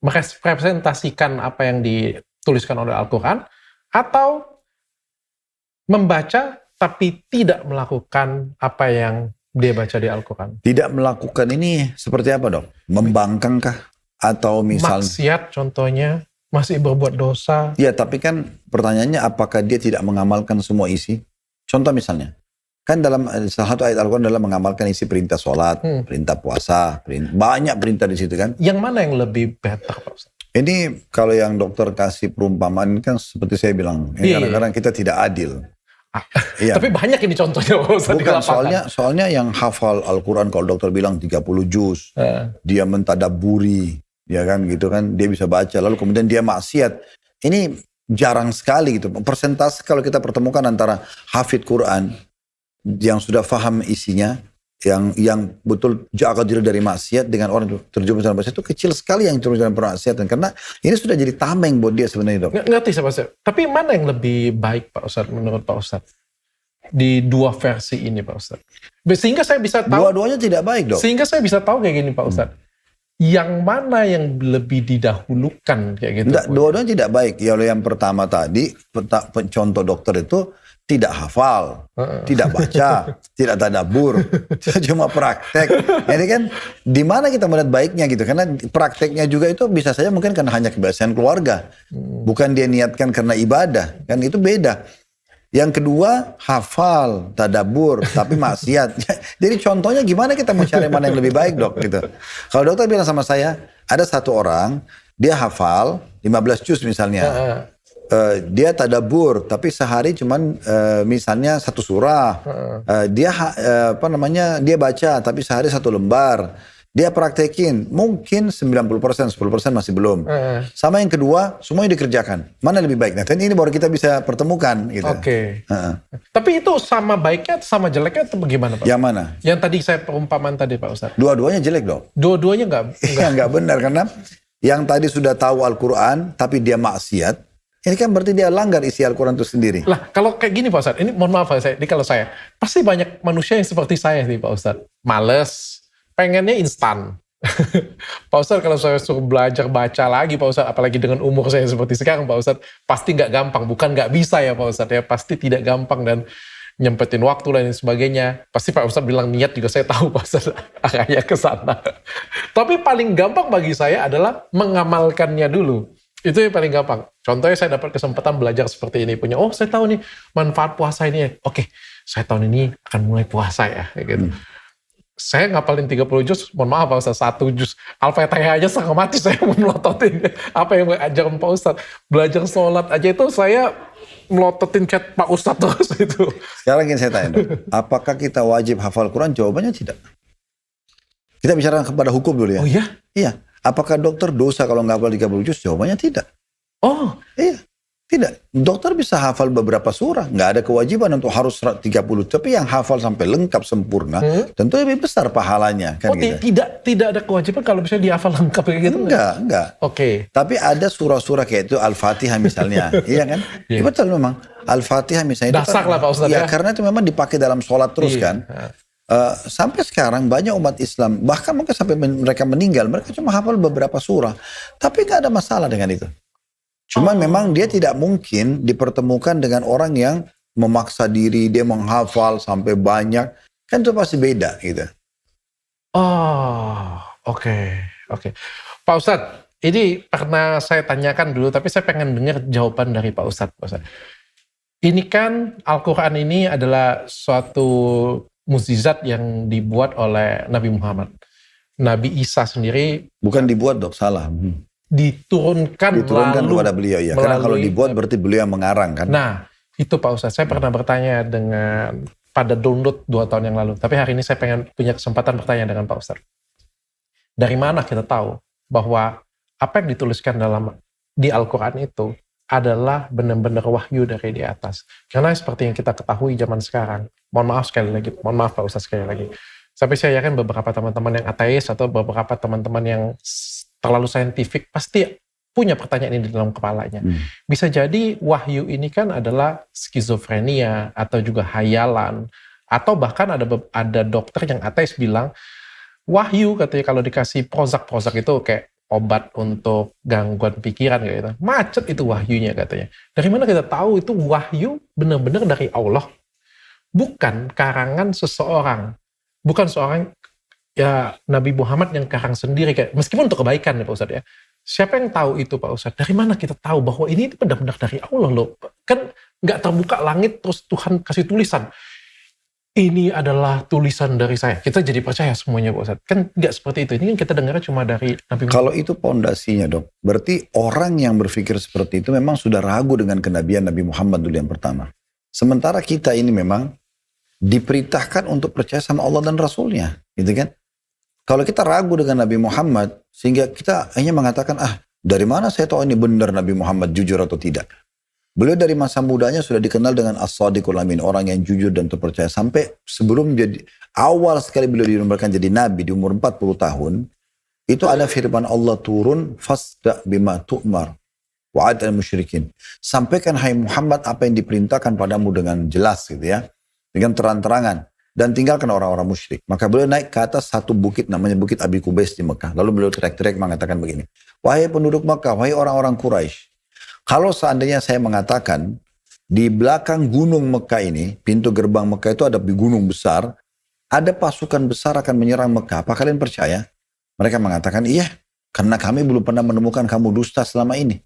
merepresentasikan apa yang dituliskan oleh Al-Quran, atau membaca tapi tidak melakukan apa yang dia baca di Al-Quran. Tidak melakukan ini seperti apa dok? Membangkangkah? Atau misal maksiat contohnya, masih berbuat dosa. Ya tapi kan pertanyaannya apakah dia tidak mengamalkan semua isi? Contoh misalnya, kan dalam salah satu ayat Al-Quran adalah mengamalkan isi perintah sholat, perintah puasa, banyak perintah di situ kan. Yang mana yang lebih better Pak Ustaz? Ini kalau yang dokter kasih perumpamaan kan seperti saya bilang, kadang-kadang kita tidak adil. Iya. Tapi banyak ini contohnya Pak Ustaz. Bukan, soalnya yang hafal Al-Quran kalau dokter bilang 30 juz, dia mentadaburi, ya kan gitu kan, dia bisa baca, lalu kemudian dia maksiat. Ini jarang sekali gitu. Persentase kalau kita pertemukan antara hafid Quran yang sudah faham isinya, yang betul jaga diri dari maksiat dengan orang terjerumus dalam maksiat itu kecil sekali yang terjerumus dalam maksiat. Karena ini sudah jadi tameng buat dia sebenarnya dok. Ngerti Pak Ustaz. Tapi mana yang lebih baik Pak Ustaz menurut Pak Ustaz? Di dua versi ini Pak Ustaz. Sehingga saya bisa tahu. Dua-duanya tidak baik dok. Sehingga saya bisa tahu kayak gini Pak Ustaz. Yang mana yang lebih didahulukan kayak gitu? Dua-duanya tidak baik. Ya yang pertama tadi, contoh dokter itu tidak hafal, tidak baca, tidak tadabbur, cuma praktek. Jadi kan di mana kita melihat baiknya gitu? Karena prakteknya juga itu bisa saja mungkin karena hanya kebiasaan keluarga, bukan dia niatkan karena ibadah, kan itu beda. Yang kedua hafal, tadabbur, tapi maksiat. Jadi contohnya gimana kita mau cari mana yang lebih baik dok? Gitu. Kalau dokter bilang sama saya, ada satu orang dia hafal 15 juz misalnya. Dia tadabbur tapi sehari cuman misalnya 1 surah. Dia dia baca tapi sehari 1 lembar. Dia praktekin mungkin 90%, 10% masih belum. Sama yang kedua semuanya dikerjakan. Mana lebih baik? Nah, ini baru kita bisa pertemukan gitu. Oke. Tapi itu sama baiknya sama jeleknya atau bagaimana Pak? Yang mana? Yang tadi saya perumpamaan tadi Pak Ustaz. Dua-duanya jelek dok. Dua-duanya enggak. Enggak benar karena yang tadi sudah tahu Al-Quran tapi dia maksiat. Ini kan berarti dia langgar isi Al-Quran itu sendiri. Lah, kalau kayak gini Pak Ustadz, ini mohon maaf ini kalau saya, pasti banyak manusia yang seperti saya nih Pak Ustadz. Males, pengennya instan. Pak Ustadz kalau saya suruh belajar baca lagi Pak Ustadz, apalagi dengan umur saya seperti sekarang Pak Ustadz, pasti nggak gampang. Bukan nggak bisa ya Pak Ustadz ya, pasti tidak gampang dan nyempetin waktu dan sebagainya. Pasti Pak Ustadz bilang niat juga saya tahu Pak Ustadz arahnya ke sana. Tapi paling gampang bagi saya adalah mengamalkannya dulu. Itu yang paling gampang. Contohnya saya dapat kesempatan belajar seperti ini. Oh saya tahu nih manfaat puasa ini. Oke, saya tahun ini akan mulai puasa ya. Gitu. Saya ngapalin 30 juz, mohon maaf Pak Ustadz, 1 juz. Al-Fatihah aja setengah mati saya melototin. Apa yang ajaran Pak Ustadz. Belajar sholat aja itu saya melototin chat Pak Ustadz terus itu. Sekarang ingin saya tanya, apakah kita wajib hafal Quran? Jawabannya tidak. Kita bicara kepada hukum dulu ya. Oh iya? Iya. Apakah dokter dosa kalau nggak hafal 30 juz? Jawabannya tidak. Oh. Iya. Tidak. Dokter bisa hafal beberapa surah. Nggak ada kewajiban untuk harus 30. Tapi yang hafal sampai lengkap sempurna, tentu lebih besar pahalanya. Kan gitu. Tidak ada kewajiban kalau bisa dihafal lengkap kayak gitu? Enggak. Oke. Tapi ada surah-surah kayak itu Al-Fatihah misalnya. Iya kan? Ya, betul memang. Al-Fatihah misalnya. Dasar lah Pak Ustadz ya. Karena itu memang dipakai dalam sholat terus kan. Sampai sekarang banyak umat Islam, bahkan mungkin sampai mereka meninggal, mereka cuma hafal beberapa surah. Tapi nggak ada masalah dengan itu. Cuma memang dia tidak mungkin dipertemukan dengan orang yang memaksa diri, dia menghafal sampai banyak, kan itu pasti beda gitu. Oh, oke. Pak Ustadz, ini pernah saya tanyakan dulu, tapi saya pengen dengar jawaban dari Pak Ustadz. Ini kan Al-Quran ini adalah suatu mukjizat yang dibuat oleh Nabi Muhammad. Nabi Isa sendiri Bukan dibuat dok, salah. diturunkan lalu kepada beliau ya. Karena kalau dibuat berarti beliau yang mengarang kan. Nah, itu Pak Ustadz, saya pernah bertanya dengan pada download 2 tahun yang lalu. Tapi hari ini saya pengen punya kesempatan bertanya dengan Pak Ustadz. Dari mana kita tahu bahwa apa yang dituliskan di Al-Quran itu adalah benar-benar wahyu dari di atas. Karena seperti yang kita ketahui zaman sekarang, mohon maaf Pak Ustadz sekali lagi. Tapi saya yakin beberapa teman-teman yang ateis atau beberapa teman-teman yang terlalu saintifik pasti punya pertanyaan ini di dalam kepalanya. Bisa jadi wahyu ini kan adalah skizofrenia atau juga hayalan, atau bahkan ada dokter yang ateis bilang wahyu katanya kalau dikasih Prozac itu kayak obat untuk gangguan pikiran gitu. Macet itu wahyunya katanya. Dari mana kita tahu itu wahyu benar-benar dari Allah? Bukan karangan seseorang. Bukan seorang ya Nabi Muhammad yang karang sendiri kayak meskipun untuk kebaikan ya Pak Ustadz ya. Siapa yang tahu itu Pak Ustadz? Dari mana kita tahu bahwa ini benar-benar dari Allah loh? Kan nggak terbuka langit terus Tuhan kasih tulisan. Ini adalah tulisan dari saya. Kita jadi percaya semuanya Pak Ustadz. Kan nggak seperti itu. Ini kan kita dengarnya cuma dari Nabi Muhammad. Kalau itu pondasinya dok, berarti orang yang berpikir seperti itu memang sudah ragu dengan kenabian Nabi Muhammad dulu yang pertama. Sementara kita ini memang diperintahkan untuk percaya sama Allah dan Rasulnya. Gitu kan? Kalau kita ragu dengan Nabi Muhammad, sehingga kita hanya mengatakan, dari mana saya tahu ini benar Nabi Muhammad jujur atau tidak. Beliau dari masa mudanya sudah dikenal dengan as-sadiqul amin, orang yang jujur dan terpercaya. Sampai sebelum jadi, awal sekali beliau dinomorkan jadi Nabi di umur 40 tahun, itu ada firman Allah turun, fasda bima tu'mar, wa'ad al-musyrikin. Sampaikan hai Muhammad apa yang diperintahkan padamu dengan jelas gitu ya, dengan terang-terangan. Dan tinggalkan orang-orang musyrik. Maka beliau naik ke atas satu bukit namanya Bukit Abi Kubais di Mekah. Lalu beliau teriak-teriak mengatakan begini, wahai penduduk Mekah, wahai orang-orang Quraisy, kalau seandainya saya mengatakan di belakang gunung Mekah ini, pintu gerbang Mekah itu ada gunung besar, ada pasukan besar akan menyerang Mekah, apa kalian percaya? Mereka mengatakan, iya, karena kami belum pernah menemukan kamu dusta selama ini.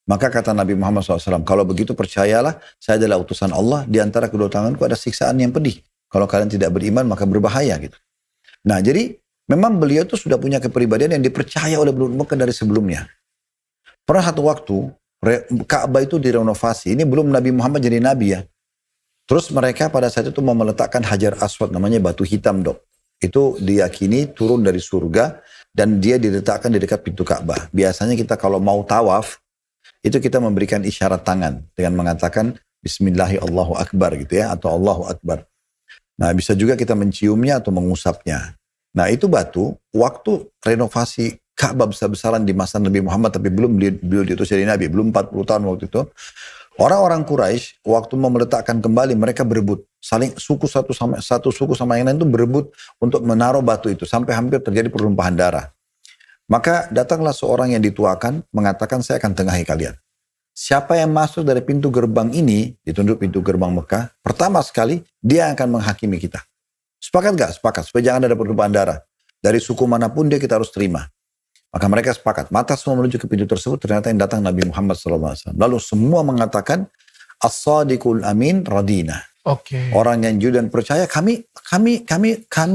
Maka kata Nabi Muhammad SAW, kalau begitu percayalah, saya adalah utusan Allah, di antara kedua tanganku ada siksaan yang pedih. Kalau kalian tidak beriman, maka berbahaya gitu. Nah, jadi memang beliau itu sudah punya kepribadian yang dipercaya oleh penduduk Mekah dari sebelumnya. Pernah satu waktu, Ka'bah itu direnovasi. Ini belum Nabi Muhammad jadi Nabi ya. Terus mereka pada saat itu mau meletakkan Hajar Aswad, namanya batu hitam dok. Itu diyakini turun dari surga dan dia diletakkan di dekat pintu Ka'bah. Biasanya kita kalau mau tawaf, itu kita memberikan isyarat tangan dengan mengatakan Bismillahirrahmanirrahim Allahu Akbar gitu ya, atau Allahu Akbar. Nah bisa juga kita menciumnya atau mengusapnya. Nah itu batu, waktu renovasi Ka'bah besar-besaran di masa Nabi Muhammad, tapi belum beliau diutus jadi Nabi, belum 40 tahun waktu itu. Orang-orang Quraisy waktu mau meletakkan kembali, mereka berebut. Saling satu suku sama yang lain itu berebut untuk menaruh batu itu. Sampai hampir terjadi pertumpahan darah. Maka datanglah seorang yang dituakan, mengatakan saya akan tengahi kalian. Siapa yang masuk dari pintu gerbang ini, ditunjuk pintu gerbang Mekah, pertama sekali dia akan menghakimi kita. Sepakat gak? Sepakat. Supaya jangan ada pertumpahan darah. Dari suku manapun dia kita harus terima. Maka mereka sepakat. Mata semua menuju ke pintu tersebut. Ternyata yang datang Nabi Muhammad SAW. Lalu semua mengatakan as-sadiqul amin radina. Orang yang jujur dan percaya kami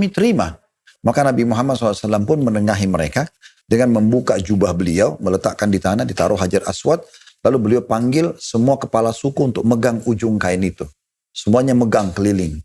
terima. Maka Nabi Muhammad SAW pun menengahi mereka dengan membuka jubah beliau, meletakkan di tanah, ditaruh Hajar Aswad. Lalu beliau panggil semua kepala suku untuk megang ujung kain itu. Semuanya megang keliling.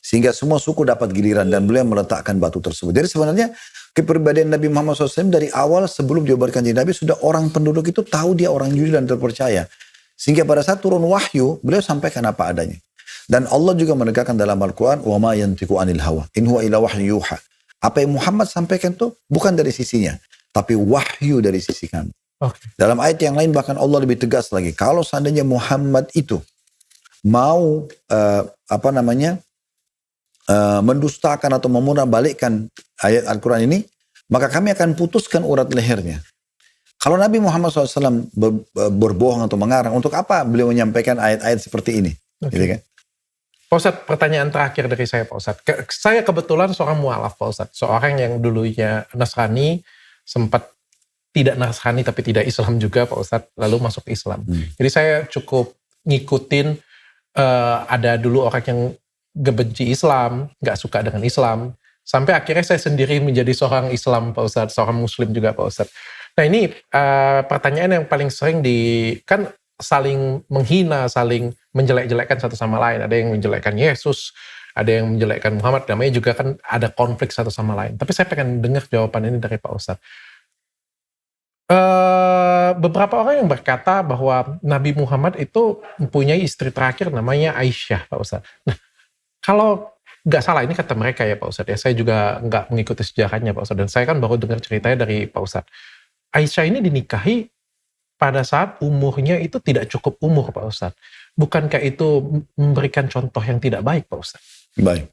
Sehingga semua suku dapat giliran dan beliau meletakkan batu tersebut. Jadi sebenarnya kepribadian Nabi Muhammad SAW dari awal sebelum diobarkan jadi Nabi, sudah orang penduduk itu tahu dia orang jujur dan terpercaya. Sehingga pada saat turun wahyu, beliau sampaikan apa adanya. Dan Allah juga menegakkan dalam Al-Quran, وَمَا يَنْتِقُ عَنِ الْهَوَى إِنْ هُوَ إِلَّا وَحْيٌ يُوحَى. Apa yang Muhammad sampaikan itu bukan dari sisinya, tapi wahyu dari sisi kami. Dalam ayat yang lain bahkan Allah lebih tegas lagi. Kalau seandainya Muhammad itu mau mendustakan atau memurah-balikkan ayat Al-Quran ini, maka kami akan putuskan urat lehernya. Kalau Nabi Muhammad SAW berbohong atau mengarang, untuk apa beliau menyampaikan ayat-ayat seperti ini? Gitu kan? Pak Ustadz, pertanyaan terakhir dari saya Pak Ustadz. Saya kebetulan seorang mualaf Pak Ustadz. Seorang yang dulunya Nasrani, sempat tidak Nasrani tapi tidak Islam juga Pak Ustadz, lalu masuk Islam. Jadi saya cukup ngikutin, ada dulu orang yang benci Islam, nggak suka dengan Islam, sampai akhirnya saya sendiri menjadi seorang Islam Pak Ustadz, seorang Muslim juga Pak Ustadz. Nah ini pertanyaan yang paling sering kan saling menghina, saling menjelek-jelekkan satu sama lain. Ada yang menjelekkan Yesus, ada yang menjelekkan Muhammad, namanya juga kan ada konflik satu sama lain. Tapi saya pengen dengar jawaban ini dari Pak Ustadz. Beberapa orang yang berkata bahwa Nabi Muhammad itu mempunyai istri terakhir namanya Aisyah, Pak Ustadz. Nah, kalau nggak salah, ini kata mereka ya Pak Ustadz ya, saya juga nggak mengikuti sejarahnya Pak Ustadz, dan saya kan baru dengar ceritanya dari Pak Ustadz. Aisyah ini dinikahi pada saat umurnya itu tidak cukup umur Pak Ustadz. Bukankah itu memberikan contoh yang tidak baik Pak Ustadz? Baik.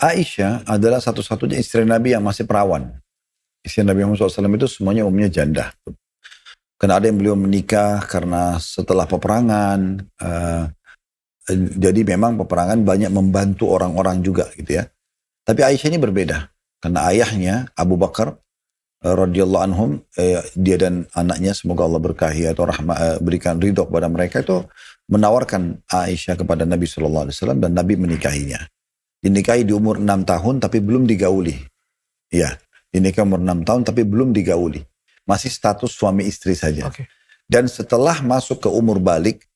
Aisyah adalah satu-satunya istri Nabi yang masih perawan. Istri Nabi Muhammad SAW itu semuanya umumnya janda. Karena ada yang beliau menikah karena setelah peperangan. Jadi memang peperangan banyak membantu orang-orang juga gitu ya. Tapi Aisyah ini berbeda. Karena ayahnya Abu Bakar radhiyallahu anhum, dia dan anaknya semoga Allah berkahi atau berikan ridho kepada mereka, itu menawarkan Aisyah kepada Nabi SAW dan Nabi menikahinya. Dinikahi di umur 6 tahun tapi belum digauli. Ya, dinikahi umur 6 tahun tapi belum digauli. Masih status suami istri saja. Okay. Dan setelah masuk ke umur balik,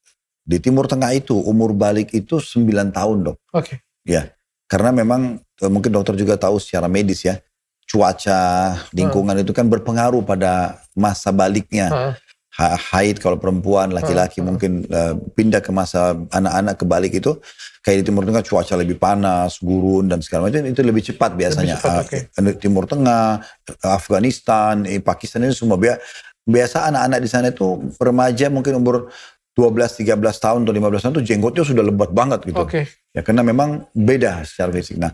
di Timur Tengah itu umur balik itu 9 tahun dok. Oke. Ya, karena memang mungkin dokter juga tahu secara medis ya, cuaca, lingkungan itu kan berpengaruh pada masa baliknya. Haid kalau perempuan, laki-laki mungkin pindah ke masa anak-anak ke balik itu, kayak di Timur Tengah cuaca lebih panas, gurun dan segala macam, itu lebih cepat biasanya. Lebih cepat, Timur Tengah, Afghanistan, Pakistan itu semua biasa anak-anak di sana itu remaja mungkin umur 12, 13 tahun atau 15 tahun itu jenggotnya sudah lebat banget gitu. Okay. Ya karena memang beda secara fisik. Nah,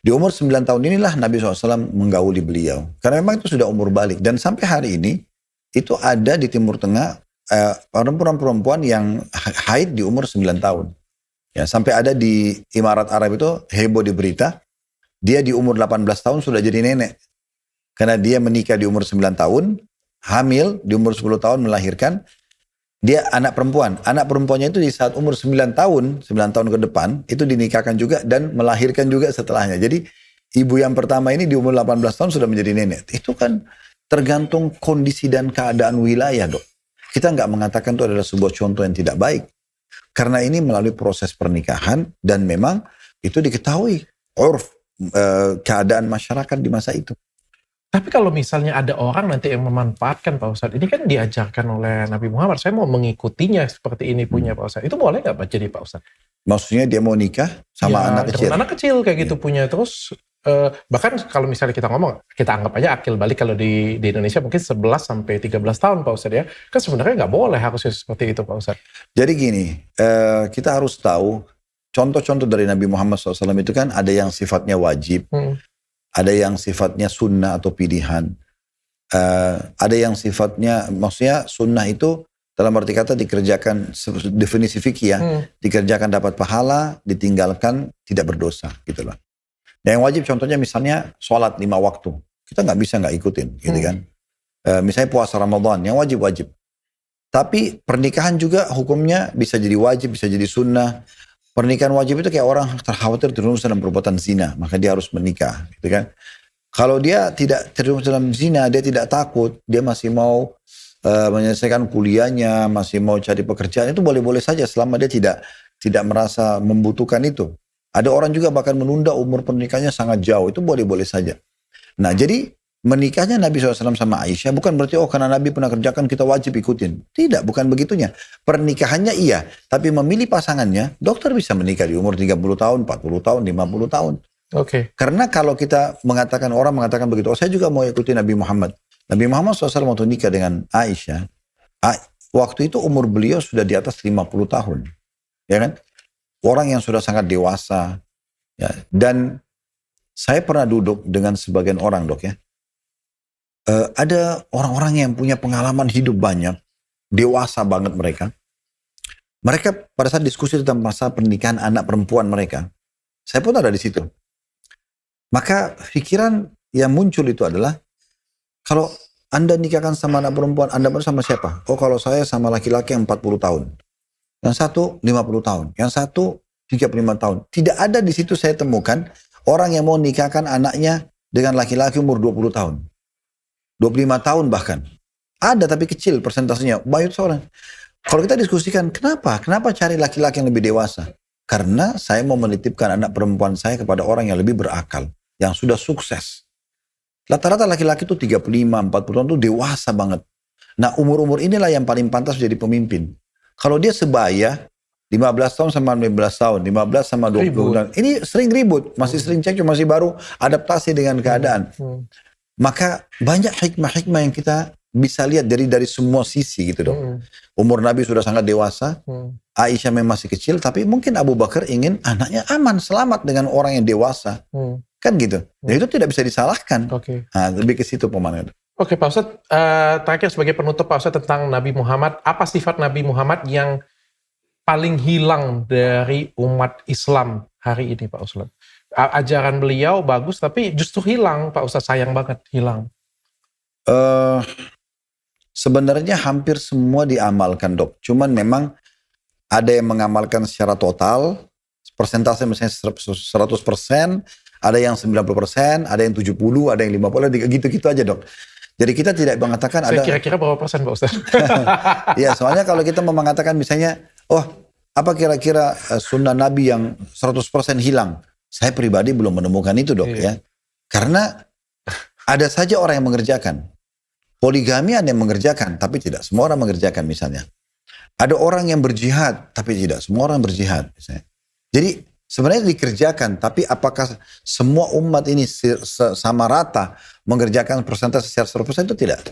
di umur 9 tahun inilah Nabi SAW menggauli beliau. Karena memang itu sudah umur balik. Dan sampai hari ini, itu ada di Timur Tengah perempuan-perempuan yang haid di umur 9 tahun. Ya, sampai ada di Emirat Arab itu heboh di berita, dia di umur 18 tahun sudah jadi nenek. Karena dia menikah di umur 9 tahun, hamil di umur 10 tahun melahirkan, dia anak perempuan. Anak perempuannya itu di saat umur 9 tahun ke depan, itu dinikahkan juga dan melahirkan juga setelahnya. Jadi ibu yang pertama ini di umur 18 tahun sudah menjadi nenek. Itu kan tergantung kondisi dan keadaan wilayah dok. Kita nggak mengatakan itu adalah sebuah contoh yang tidak baik. Karena ini melalui proses pernikahan dan memang itu diketahui urf keadaan masyarakat di masa itu. Tapi kalau misalnya ada orang nanti yang memanfaatkan Pak Ustadz, ini kan diajarkan oleh Nabi Muhammad, saya mau mengikutinya seperti ini punya Pak Ustadz. Itu boleh nggak jadi Pak Ustadz? Maksudnya dia mau nikah sama anak kecil? Anak kecil kayak gitu punya. Terus bahkan kalau misalnya kita ngomong, kita anggap aja akil balik kalau di Indonesia mungkin 11 sampai 13 tahun Pak Ustadz ya. Kan sebenarnya nggak boleh harusnya seperti itu Pak Ustadz. Jadi gini, kita harus tahu contoh-contoh dari Nabi Muhammad SAW itu kan ada yang sifatnya wajib, ada yang sifatnya sunnah atau pilihan, ada yang sifatnya, maksudnya sunnah itu dalam arti kata dikerjakan, definisi fikih ya, dikerjakan dapat pahala, ditinggalkan tidak berdosa gitu loh. Dan yang wajib contohnya misalnya sholat 5 waktu. Kita nggak bisa nggak ikutin gitu kan. Misalnya puasa Ramadan, yang wajib-wajib. Tapi pernikahan juga hukumnya bisa jadi wajib, bisa jadi sunnah. Pernikahan wajib itu kayak orang terkhawatir terjerumus dalam perbuatan zina, maka dia harus menikah gitu kan. Kalau dia tidak terjerumus dalam zina, dia tidak takut, dia masih mau menyelesaikan kuliahnya, masih mau cari pekerjaan, itu boleh-boleh saja selama dia tidak merasa membutuhkan itu. Ada orang juga bahkan menunda umur pernikahannya sangat jauh, itu boleh-boleh saja. Nah jadi menikahnya Nabi SAW sama Aisyah bukan berarti karena Nabi pernah kerjakan kita wajib ikutin. Tidak, bukan begitunya. Pernikahannya iya, tapi memilih pasangannya, dokter bisa menikah di umur 30 tahun, 40 tahun, 50 tahun. Oke. Karena kalau kita orang mengatakan begitu, saya juga mau ikuti Nabi Muhammad. Nabi Muhammad SAW waktu nikah dengan Aisyah, waktu itu umur beliau sudah di atas 50 tahun. Ya kan? Orang yang sudah sangat dewasa. Ya. Dan saya pernah duduk dengan sebagian orang dok ya. Ada orang-orang yang punya pengalaman hidup banyak. Dewasa banget mereka. Mereka pada saat diskusi tentang masalah pernikahan anak perempuan mereka, saya pun ada di situ. Maka pikiran yang muncul itu adalah, kalau Anda nikahkan sama anak perempuan, Anda baru sama siapa? Oh, kalau saya sama laki-laki yang 40 tahun. Yang satu 50 tahun. Yang satu 35 tahun. Tidak ada di situ saya temukan orang yang mau nikahkan anaknya dengan laki-laki umur 20 tahun. 25 tahun bahkan. Ada tapi kecil persentasenya. Banyak seorang. Kalau kita diskusikan, kenapa? Kenapa cari laki-laki yang lebih dewasa? Karena saya mau menitipkan anak perempuan saya kepada orang yang lebih berakal. Yang sudah sukses. Rata-rata laki-laki itu 35, 40 tahun itu dewasa banget. Nah, umur-umur inilah yang paling pantas jadi pemimpin. Kalau dia sebaya, 15 tahun sama 15 tahun, 15 sama 20 tahun. Ini sering ribut, masih sering cek, masih baru adaptasi dengan keadaan. Maka banyak hikmah-hikmah yang kita bisa lihat dari semua sisi gitu dong. Umur Nabi sudah sangat dewasa, Aisyah memang masih kecil, tapi mungkin Abu Bakar ingin anaknya aman, selamat dengan orang yang dewasa. Kan gitu. Dan itu tidak bisa disalahkan. Nah, lebih ke situ pemandangan. Oke, Pak Ustadz, terakhir sebagai penutup Pak Ustadz tentang Nabi Muhammad, apa sifat Nabi Muhammad yang paling hilang dari umat Islam hari ini Pak Ustadz? Ajaran beliau bagus, tapi justru hilang Pak Ustadz, sayang banget hilang. Sebenarnya hampir semua diamalkan dok. Cuman memang ada yang mengamalkan secara total, persentase misalnya 100%, ada yang 90%, ada yang 70%, ada yang 50%, gitu-gitu aja dok. Jadi kita tidak mengatakan ada... Kira-kira berapa persen Pak Ustadz? Ya, soalnya kalau kita mau mengatakan misalnya, oh apa kira-kira sunnah Nabi yang 100% hilang? Saya pribadi belum menemukan itu dok ya. Karena ada saja orang yang mengerjakan. Poligami ada yang mengerjakan, tapi tidak semua orang mengerjakan misalnya. Ada orang yang berjihad, tapi tidak semua orang berjihad misalnya. Jadi sebenarnya dikerjakan, tapi apakah semua umat ini sama rata mengerjakan persentase secara 100% itu tidak.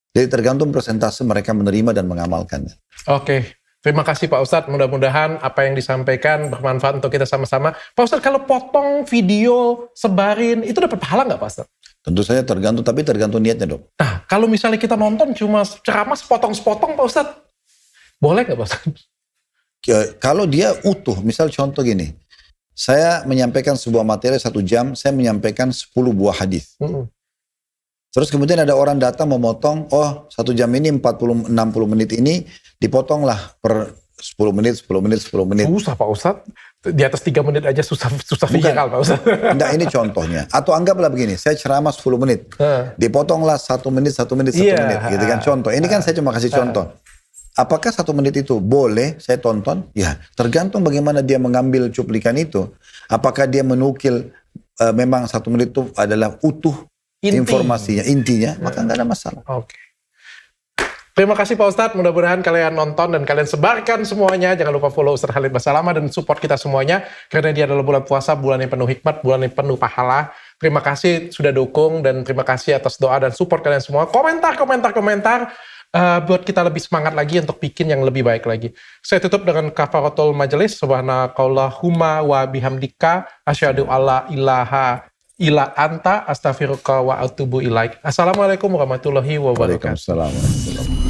Jadi tergantung persentase mereka menerima dan mengamalkannya. Oke, terima kasih Pak Ustadz. Mudah-mudahan apa yang disampaikan bermanfaat untuk kita sama-sama. Pak Ustadz, kalau potong video, sebarin, itu dapat pahala nggak Pak Ustadz? Tentu saja tergantung, tapi tergantung niatnya dok. Nah, kalau misalnya kita nonton cuma ceramah sepotong-sepotong Pak Ustadz, boleh nggak Pak Ustadz? Kalau dia utuh, misal contoh gini, saya menyampaikan sebuah materi 1 jam, saya menyampaikan 10 buah hadis. Terus kemudian ada orang datang memotong, oh 1 jam ini 40-60 menit ini dipotonglah per 10 menit, 10 menit, 10 menit. Susah Pak Ustadz, di atas 3 menit aja susah viral Pak Ustadz. Enggak, ini contohnya. Atau anggaplah begini, saya ceramah 10 menit, dipotonglah 1 menit, 1 menit, 1 menit, gitu kan contoh. Ini kan saya cuma kasih contoh. Apakah 1 menit itu boleh saya tonton? Ya, tergantung bagaimana dia mengambil cuplikan itu. Apakah dia menukil memang 1 menit itu adalah utuh informasinya, intinya, maka nggak ada masalah. Oke. Terima kasih Pak Ustadz, mudah-mudahan kalian nonton dan kalian sebarkan semuanya. Jangan lupa follow Ustadz Khalid Basalamah dan support kita semuanya. Karena dia adalah bulan puasa, bulan yang penuh hikmat, bulan yang penuh pahala. Terima kasih sudah dukung dan terima kasih atas doa dan support kalian semua. Komentar buat kita lebih semangat lagi untuk bikin yang lebih baik lagi. Saya tutup dengan kafaratul majelis. Subhanakallahumma wa bihamdika asyhadu alla ilaha illa anta astaghfiruka wa atubu ilaik. Assalamualaikum warahmatullahi wabarakatuh. Waalaikumsalam warahmatullahi wabarakatuh.